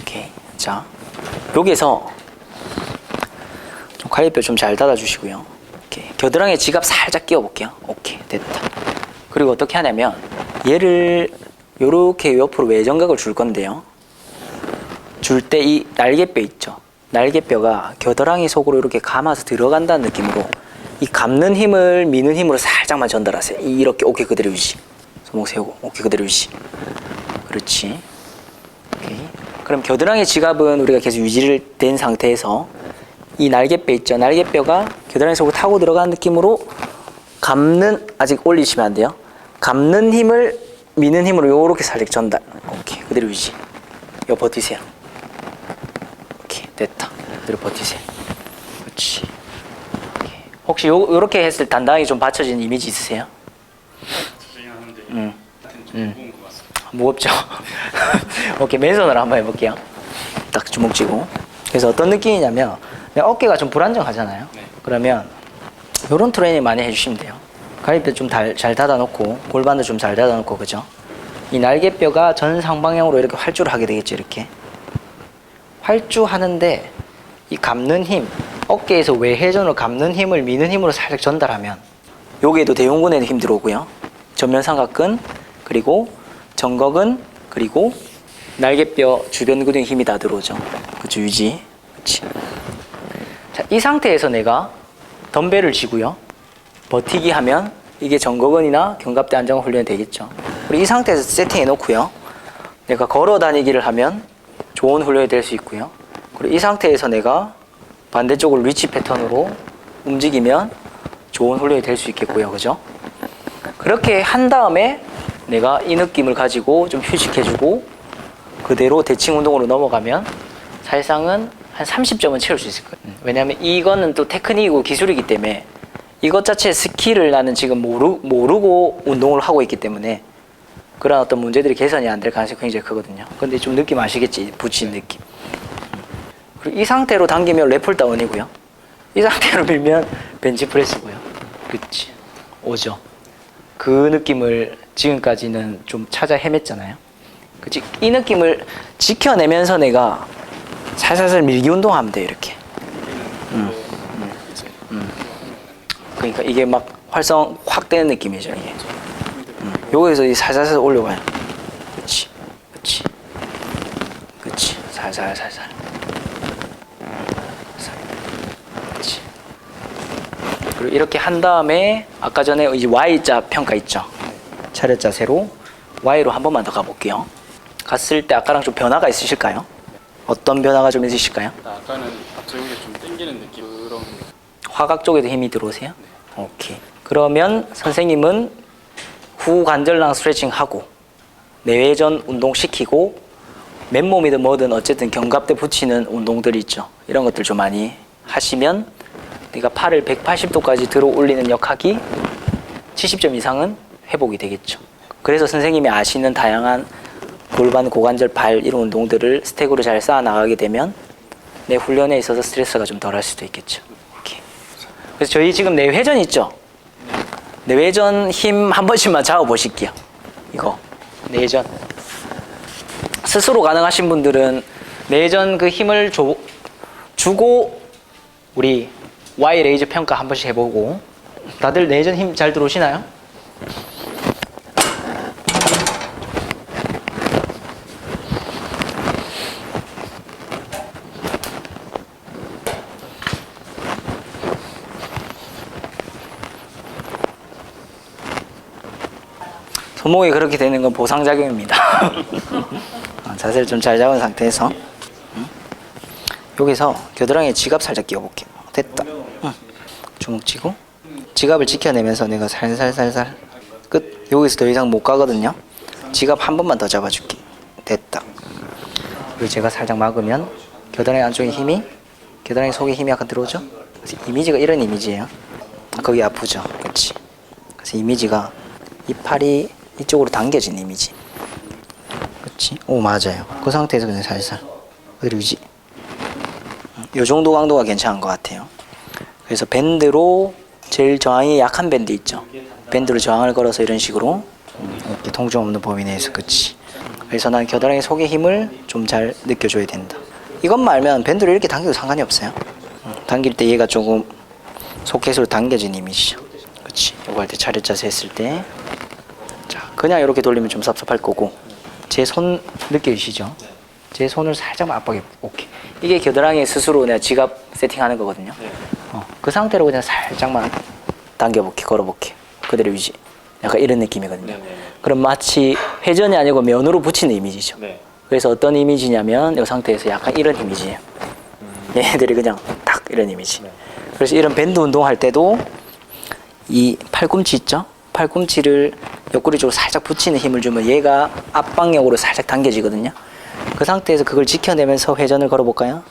오케이. 자, 여기서 좀 갈비뼈 좀 잘 닫아 주시고요. 오케이. 겨드랑이에 지갑 살짝 끼워 볼게요. 오케이. 됐다. 그리고 어떻게 하냐면 얘를 요렇게 옆으로 외정각을 줄 건데요. 줄 때 이 날개뼈 있죠. 날개뼈가 겨드랑이 속으로 이렇게 감아서 들어간다는 느낌으로 이 감는 힘을 미는 힘으로 살짝만 전달하세요. 이렇게 오케이 그대로 유지. 손목 세우고 오케이 그대로 유지. 그렇지. 오케이. 그럼 겨드랑이 지갑은 우리가 계속 유지를 된 상태에서 이 날개뼈 있죠. 날개뼈가 겨드랑이 속으로 타고 들어가는 느낌으로 감는, 아직 올리시면 안 돼요. 감는 힘을 미는 힘으로 요렇게 살짝 전달. 오케이 그대로 유지. 이거 버티세요. 오케이 됐다. 그대로 버티세요. 그렇지. 오케이. 혹시 요렇게 했을 때 단단하게 좀 받쳐진 이미지 있으세요? 진행하는데 음. 좀 무거운 것 같습니다. 무겁죠? 오케이 맨손으로 한번 해볼게요. 딱 주먹 쥐고. 그래서 어떤 느낌이냐면 내 어깨가 좀 불안정하잖아요. 네. 그러면 요런 트레이닝 많이 해주시면 돼요. 갈비뼈 좀 잘 닫아놓고 골반도 좀 잘 닫아놓고 그죠? 이 날개뼈가 전상방향으로 이렇게 활주를 하게 되겠죠. 이렇게 활주하는데 이 감는 힘, 어깨에서 외회전으로 감는 힘을 미는 힘으로 살짝 전달하면 여기에도 대흉근에도 힘 들어오고요. 전면 삼각근 그리고 정거근 그리고 날개뼈 주변 근육에 힘이 다 들어오죠. 그렇죠. 유지. 그렇지. 자, 이 상태에서 내가 덤벨을 쥐고요. 버티기 하면 이게 정거근이나 견갑대 안정근 훈련이 되겠죠. 그리고 이 상태에서 세팅해 놓고요. 내가 걸어 다니기를 하면 좋은 훈련이 될 수 있고요. 그리고 이 상태에서 내가 반대쪽으로 리치 패턴으로 움직이면 좋은 훈련이 될 수 있겠고요. 그죠? 그렇게 한 다음에 내가 이 느낌을 가지고 좀 휴식해주고 그대로 대칭 운동으로 넘어가면 사실상은 한 30점은 채울 수 있을 거예요. 왜냐하면 이거는 또 테크닉이고 기술이기 때문에 이것 자체의 스킬을 나는 지금 모르고 운동을 하고 있기 때문에 그런 어떤 문제들이 개선이 안 될 가능성이 굉장히 크거든요. 근데 좀 느낌 아시겠지? 붙인 느낌. 그리고 이 상태로 당기면 랩풀다운이고요. 이 상태로 밀면 벤치프레스고요. 그치? 오죠. 그 느낌을 지금까지는 좀 찾아 헤맸잖아요. 그치? 이 느낌을 지켜내면서 내가 살살살 밀기 운동하면 돼 이렇게. 그러니까 이게 막 활성 확 되는 느낌이죠 이게. 여기서 이 살살살 올려봐요. 그렇지, 그렇지, 그렇지. 살살살살. 그렇지. 그리고 이렇게 한 다음에 아까 전에 이제 Y자 평가 있죠. 차렷 자세로 Y로 한 번만 더 가볼게요. 갔을 때 아까랑 좀 변화가 있으실까요? 어떤 변화가 좀 있으실까요? 아까는 앞쪽에 좀 당기는 느낌 그런 화각 쪽에도 힘이 들어오세요? 네. 오케이. 그러면 선생님은 후 관절낭 스트레칭 하고 내외전 운동 시키고 맨몸이든 뭐든 어쨌든 견갑대 붙이는 운동들이 있죠. 이런 것들 좀 많이 하시면 내가 팔을 180도까지 들어 올리는 역학이 70점 이상은 회복이 되겠죠. 그래서 선생님이 아시는 다양한 골반, 고관절, 발 이런 운동들을 스택으로 잘 쌓아 나가게 되면 내 훈련에 있어서 스트레스가 좀 덜할 수도 있겠죠. 오케이. 그래서 저희 지금 내회전 있죠? 내외전 힘 한 번씩만 잡아 보실게요. 이거 내전 스스로 가능하신 분들은 내전 그 힘을 주고 우리 Y 레이저 평가 한 번씩 해보고. 다들 내전 힘 잘 들어오시나요? 손목이 그렇게 되는 건 보상작용입니다. 자세를 좀 잘 잡은 상태에서 여기서 겨드랑이에 지갑 살짝 끼워볼게요. 됐다. 주먹 쥐고 지갑을 지켜내면서 내가 살살살살 끝. 여기서 더 이상 못 가거든요. 지갑 한 번만 더 잡아줄게. 됐다. 그리고 제가 살짝 막으면 겨드랑이 안쪽에 힘이, 겨드랑이 속에 힘이 약간 들어오죠? 그래서 이미지가 이런 이미지예요. 거기 아프죠? 그렇지. 그래서 이미지가 이 팔이 이쪽으로 당겨진 이미지. 그렇지? 오, 맞아요. 그 상태에서 그냥 살살 그대로 유지. 요 정도 강도가 괜찮은 것 같아요. 그래서 밴드로 제일 저항이 약한 밴드 있죠. 밴드로 저항을 걸어서 이런 식으로 이렇게 통증 없는 범위 내에서. 그치. 그래서 난 겨드랑이 속의 힘을 좀 잘 느껴줘야 된다. 이것만 알면 밴드로 이렇게 당겨도 상관이 없어요. 당길 때 얘가 조금 소켓으로 당겨진 이미지죠. 그치. 이거 할 때 차렷 자세 했을 때, 자, 그냥 이렇게 돌리면 좀 섭섭할 거고, 제 손 느껴지시죠? 제 손을 살짝만 압박해. 오케이. 이게 겨드랑이 스스로 내가 지갑 세팅하는 거거든요. 그 상태로 그냥 살짝만 당겨볼게, 걸어볼게. 그대로 유지. 약간 이런 느낌이거든요. 그럼 마치 회전이 아니고 면으로 붙이는 이미지죠. 그래서 어떤 이미지냐면 이 상태에서 약간 이런 이미지예요. 얘네들이 그냥 딱 이런 이미지. 그래서 이런 밴드 운동할 때도 이 팔꿈치 있죠? 팔꿈치를 옆구리 쪽으로 살짝 붙이는 힘을 주면 얘가 앞방향으로 살짝 당겨지거든요. 그 상태에서 그걸 지켜내면서 회전을 걸어볼까요?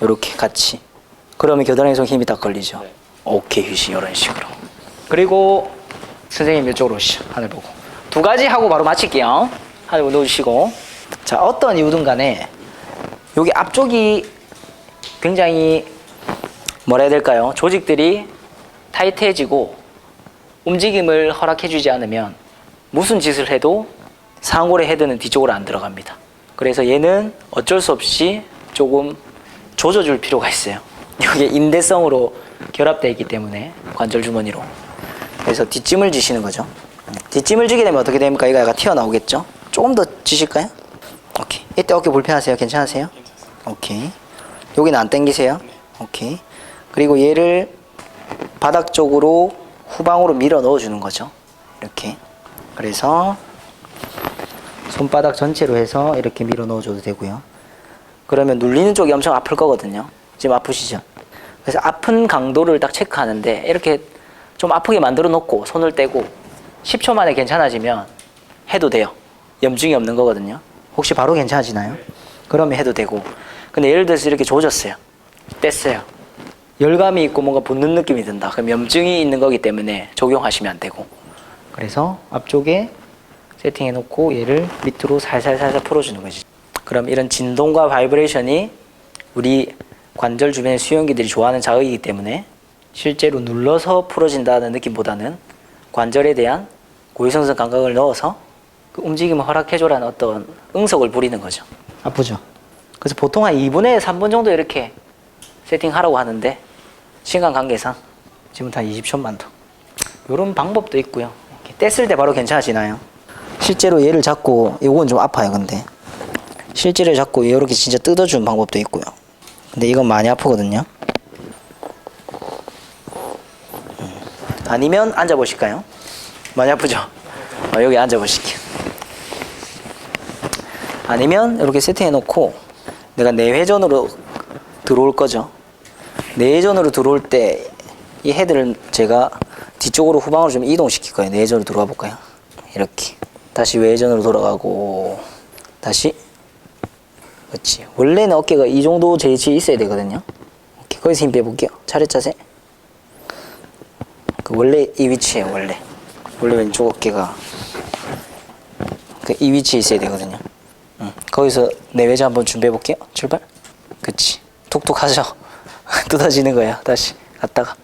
이렇게 같이. 그러면 겨드랑이 속 힘이 딱 걸리죠. 오케이, 휴식. 이런 식으로. 그리고 선생님 이쪽으로 오시죠. 하늘 보고. 두 가지 하고 바로 마칠게요. 하늘 놓으시고. 자, 어떤 이유든 간에 여기 앞쪽이 굉장히 뭐라 해야 될까요? 조직들이 타이트해지고 움직임을 허락해주지 않으면 무슨 짓을 해도 상골의 헤드는 뒤쪽으로 안 들어갑니다. 그래서 얘는 어쩔 수 없이 조금 조져줄 필요가 있어요. 이게 인대성으로 결합되어 있기 때문에 관절 주머니로. 그래서 뒷짐을 지시는 거죠. 뒷짐을 지게 되면 어떻게 됩니까? 이거 약간 튀어나오겠죠? 조금 더 지실까요? 오케이. 이때 어깨 불편하세요? 괜찮으세요? 오케이. 여기는 안 당기세요? 오케이. 그리고 얘를 바닥 쪽으로 후방으로 밀어 넣어주는 거죠. 이렇게. 그래서 손바닥 전체로 해서 이렇게 밀어 넣어줘도 되고요. 그러면 눌리는 쪽이 엄청 아플 거거든요. 지금 아프시죠? 그래서 아픈 강도를 딱 체크하는데 이렇게 좀 아프게 만들어 놓고 손을 떼고 10초 만에 괜찮아지면 해도 돼요. 염증이 없는 거거든요. 혹시 바로 괜찮아지나요? 그러면 해도 되고. 근데 예를 들어서 이렇게 조졌어요. 뗐어요. 열감이 있고 뭔가 붓는 느낌이 든다. 그럼 염증이 있는 거기 때문에 적용하시면 안 되고. 그래서 앞쪽에 세팅해 놓고 얘를 밑으로 살살살살 풀어주는 거지. 그럼 이런 진동과 바이브레이션이 우리 관절 주변의 수용기들이 좋아하는 자극이기 때문에 실제로 눌러서 풀어진다는 느낌보다는 관절에 대한 고유성선 감각을 넣어서 그 움직임을 허락해줘라는 어떤 응석을 부리는 거죠. 아프죠? 그래서 보통 한 2분의 3분 정도 이렇게 세팅하라고 하는데 시간 관계상 지금부터 한 20초만 더. 이런 방법도 있고요. 이렇게 뗐을 때 바로 괜찮아지나요? 실제로 얘를 잡고, 이건 좀 아파요 근데 실제로 잡고 이렇게 진짜 뜯어주는 방법도 있고요. 근데 이건 많이 아프거든요. 아니면 앉아보실까요? 많이 아프죠? 여기 앉아보실게요. 아니면 이렇게 세팅해 놓고 내가 내회전으로 들어올 거죠. 내회전으로 들어올 때 이 헤드를 제가 뒤쪽으로 후방으로 좀 이동시킬 거예요. 내회전으로 들어가 볼까요? 이렇게 다시 외회전으로 돌아가고 다시. 그렇지. 원래는 어깨가 이 정도 제이치 있어야 되거든요. 오케이. 거기서 힘 빼볼게요. 차렷 자세. 그 원래 이 위치에요. 원래 왼쪽 어깨가 이 위치에 있어야 되거든요. 거기서 내외전 한번 준비해 볼게요. 출발. 그치. 툭툭 하죠. 뜯어지는 거예요. 다시 갔다가.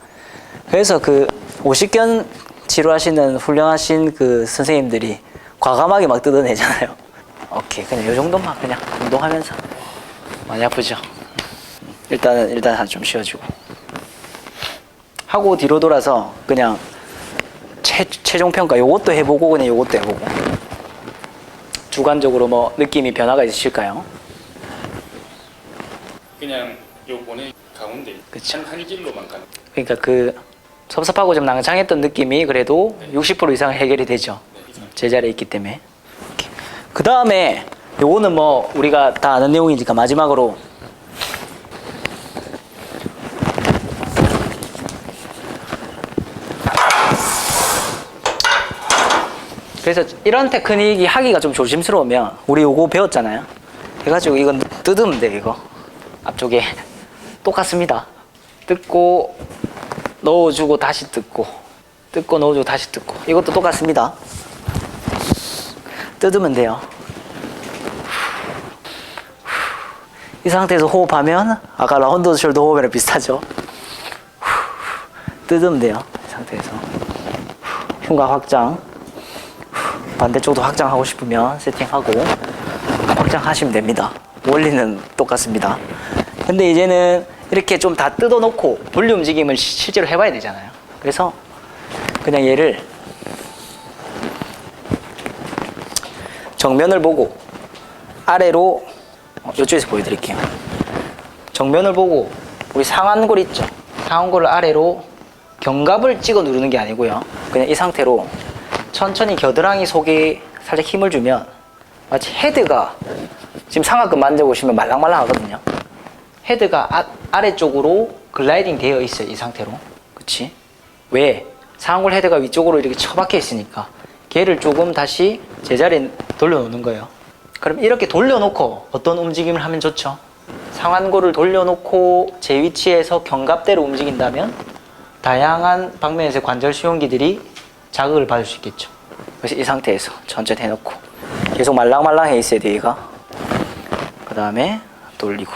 그래서 그 오십견 치료하시는 훌륭하신 그 선생님들이 과감하게 막 뜯어내잖아요. 오케이. 그냥 요 정도만 그냥 운동하면서. 많이 아프죠? 일단 좀 쉬어주고. 하고 뒤로 돌아서 그냥 최종 평가 요것도 해보고 그냥 요것도 해보고. 주관적으로 뭐 느낌이 변화가 있으실까요? 그냥 요번에 가운데 한 길로만 가는. 그러니까 그 섭섭하고 좀 낭창했던 느낌이 그래도 60% 이상 해결이 되죠. 제자리에 있기 때문에. 그 다음에 요거는 뭐 우리가 다 아는 내용이니까 마지막으로 그래서 이런 테크닉이 하기가 좀 조심스러우면 우리 요거 배웠잖아요. 해가지고 이건 뜯으면 돼. 이거 앞쪽에 똑같습니다. 뜯고 넣어주고 다시 뜯고 뜯고 넣어주고 다시 뜯고 이것도 똑같습니다. 뜯으면 돼요. 이 상태에서 호흡하면 아까 라운드 숄더 호흡이랑 비슷하죠. 뜯으면 돼요. 이 상태에서 흉곽 확장, 반대쪽도 확장하고 싶으면 세팅하고 확장하시면 됩니다. 원리는 똑같습니다. 근데 이제는 이렇게 좀 다 뜯어놓고 분리 움직임을 실제로 해봐야 되잖아요. 그래서 그냥 얘를 정면을 보고 아래로 이쪽에서 보여드릴게요. 정면을 보고 우리 상완골 있죠? 상완골을 아래로 견갑을 찍어 누르는 게 아니고요. 그냥 이 상태로 천천히 겨드랑이 속에 살짝 힘을 주면 마치 헤드가 지금 상하근 만져보시면 말랑말랑 하거든요. 헤드가 아래쪽으로 글라이딩 되어 있어요. 이 상태로. 그치? 왜? 상완골 헤드가 위쪽으로 이렇게 처박혀 있으니까 걔를 조금 다시 제자리에 돌려놓는 거예요. 그럼 이렇게 돌려놓고 어떤 움직임을 하면 좋죠? 상완골을 돌려놓고 제 위치에서 견갑대로 움직인다면 다양한 방면에서 관절 수용기들이 자극을 받을 수 있겠죠. 그래서 이 상태에서 천천히 해놓고 계속 말랑말랑해 있어야 돼요. 얘가. 그 다음에 돌리고.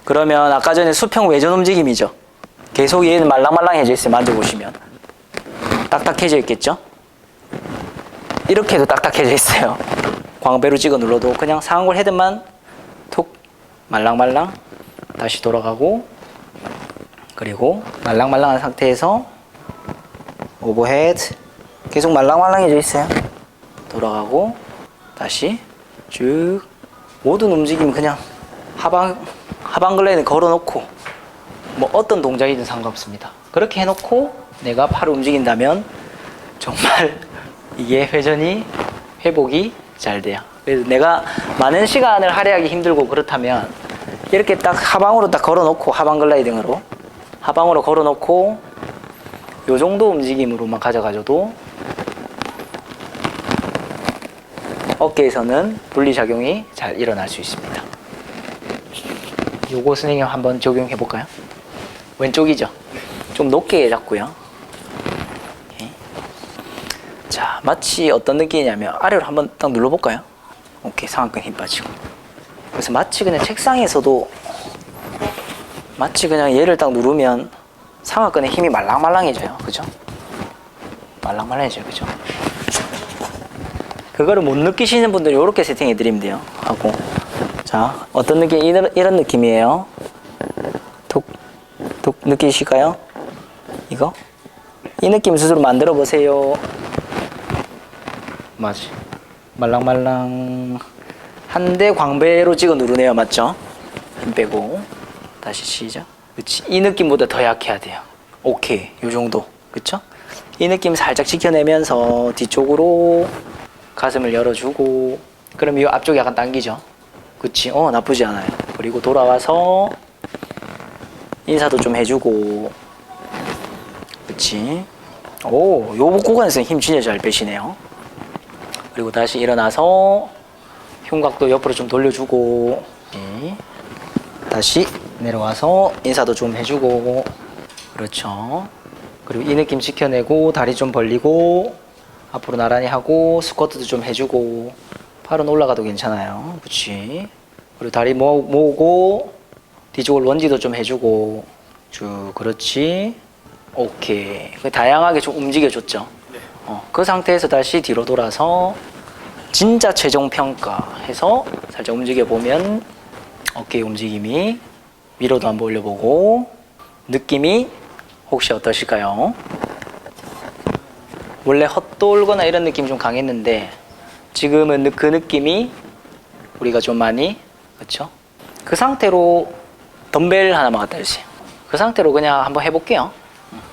그러면 아까 전에 수평 외전 움직임이죠. 계속 얘는 말랑말랑해져 있어요. 만져보시면 딱딱해져 있겠죠. 이렇게 해도 딱딱해져 있어요. 광배로 찍어 눌러도 그냥 상완골 헤드만 툭 말랑말랑 다시 돌아가고, 그리고 말랑말랑한 상태에서 오버헤드 계속 말랑말랑해져 있어요. 돌아가고 다시 쭉 모든 움직임 그냥 하방 글라이드 걸어놓고 뭐 어떤 동작이든 상관없습니다. 그렇게 해놓고 내가 팔을 움직인다면 정말 이게 회복이 잘 돼요. 그래서 내가 많은 시간을 할애하기 힘들고 그렇다면 이렇게 딱 하방으로 딱 걸어놓고 하방 글라이딩으로 하방으로 걸어놓고 요 정도 움직임으로만 가져가줘도 어깨에서는 분리작용이 잘 일어날 수 있습니다. 요거 선생님 한번 적용해 볼까요? 왼쪽이죠? 좀 높게 잡고요. 오케이. 자, 마치 어떤 느낌이냐면 아래로 한번 딱 눌러볼까요? 오케이, 상완근 힘 빠지고. 그래서 마치 그냥 책상에서도 마치 그냥 얘를 딱 누르면 상완근에 힘이 말랑말랑해져요. 그죠? 말랑말랑해져요. 그죠? 그거를 못 느끼시는 분들은 이렇게 세팅해 드리면 돼요. 하고. 자, 어떤 느낌? 이런 느낌이에요. 툭 느끼실까요? 이거? 이 느낌 스스로 만들어 보세요. 맞지? 말랑말랑. 한데 광배로 찍어 누르네요. 맞죠? 힘 빼고. 다시 시작. 그치? 이 느낌보다 더 약해야 돼요. 오케이. 요 정도. 그쵸? 이 느낌 살짝 지켜내면서 뒤쪽으로 가슴을 열어주고, 그럼 이 앞쪽이 약간 당기죠? 그치? 나쁘지 않아요. 그리고 돌아와서 인사도 좀 해주고. 그치? 오, 요 구간에서 힘 진짜 잘 빼시네요. 그리고 다시 일어나서 흉곽도 옆으로 좀 돌려주고, 다시 내려와서 인사도 좀 해주고. 그렇죠. 그리고 이 느낌 지켜내고 다리 좀 벌리고 앞으로 나란히 하고 스쿼트도 좀 해주고, 팔은 올라가도 괜찮아요. 그치? 그리고 다리 모으고 뒤쪽을 런지도 좀 해주고 쭉. 그렇지. 오케이. 다양하게 좀 움직여줬죠. 네. 그 상태에서 다시 뒤로 돌아서 진짜 최종 평가 해서 살짝 움직여보면 어깨 움직임이 위로도 한번 올려보고 느낌이 혹시 어떠실까요? 원래 헛돌거나 이런 느낌이 좀 강했는데 지금은 그 느낌이 우리가 좀 많이, 그쵸? 그 상태로 덤벨 하나만 갖다 주세요. 그 상태로 그냥 한번 해볼게요.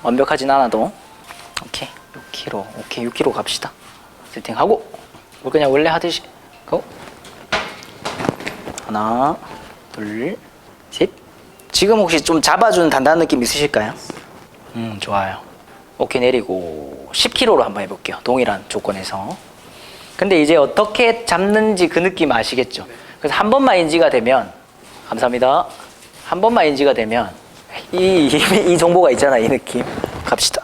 완벽하진 않아도. 오케이, 6kg. 오케이, 6kg 갑시다. 세팅하고 그냥 원래 하듯이 고. 하나, 둘, 셋. 지금 혹시 좀 잡아주는 단단한 느낌 있으실까요? 좋아요. 오케이, 내리고 10kg로 한번 해볼게요. 동일한 조건에서. 근데 이제 어떻게 잡는지 그 느낌 아시겠죠? 그래서 한 번만 인지가 되면, 감사합니다. 한 번만 인지가 되면 이 정보가 있잖아. 이 느낌. 갑시다.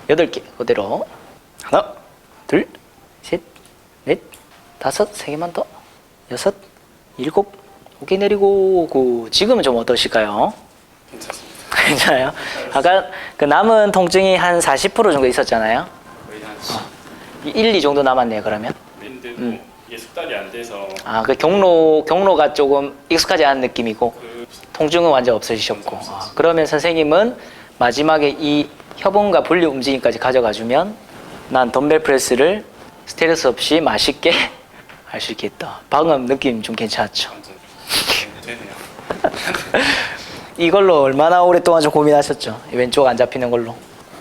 8개 그대로. 하나, 둘, 셋, 넷, 5, 3개만 더, 6, 7, 어깨 내리고, 지금은 좀 어떠실까요? 괜찮습니다. 괜찮아요? 아까 그 남은 통증이 한 40% 정도 있었잖아요? 거의 한 1, 2 정도 남았네요, 그러면? 인데도 이게 숙달이 안 돼서 그 경로가 조금 익숙하지 않은 느낌이고, 그 통증은 완전 없어지셨고. 그러면 선생님은 마지막에 이 협응과 분리 움직임까지 가져가 주면 난 덤벨 프레스를 스트레스 없이 맛있게 할 수 있겠다. 방금 느낌 좀 괜찮았죠? 완전 되네요. 이걸로 얼마나 오랫동안 좀 고민하셨죠? 이 왼쪽 안 잡히는 걸로.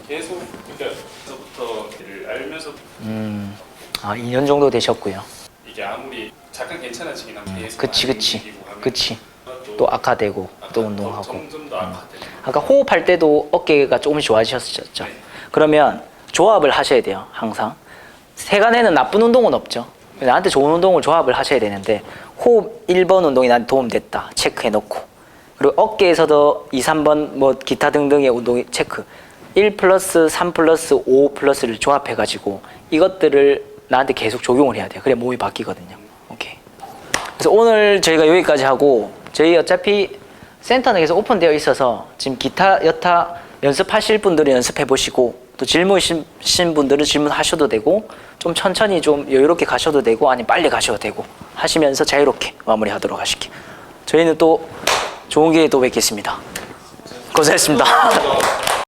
계속 그때부터 를 알면서 2년 정도 되셨고요. 이게 아무리 잠깐 괜찮아지긴 하면 계속 그치. 움직이고 하면 그치. 또 악화되고 또 운동하고. 점점 더 악화되고. 아까 호흡할 때도 어깨가 조금씩 좋아지셨죠? 그러면 조합을 하셔야 돼요, 항상. 세간에는 나쁜 운동은 없죠. 나한테 좋은 운동을 조합을 하셔야 되는데, 호흡 1번 운동이 나한테 도움됐다. 체크해 놓고. 그리고 어깨에서도 2, 3번 뭐 기타 등등의 운동이 체크. 1 플러스 3 플러스 5 플러스를 조합해가지고 이것들을 나한테 계속 적용을 해야 돼요. 그래 몸이 바뀌거든요. 오케이. 그래서 오늘 저희가 여기까지 하고, 저희 어차피 센터는 계속 오픈되어 있어서 지금 기타, 여타 연습하실 분들은 연습해 보시고, 또 질문이신 분들은 질문하셔도 되고, 좀 천천히 좀 여유롭게 가셔도 되고, 아니면 빨리 가셔도 되고 하시면서 자유롭게 마무리하도록 하실게요. 저희는 또 좋은 기회에 또 뵙겠습니다. 고생했습니다.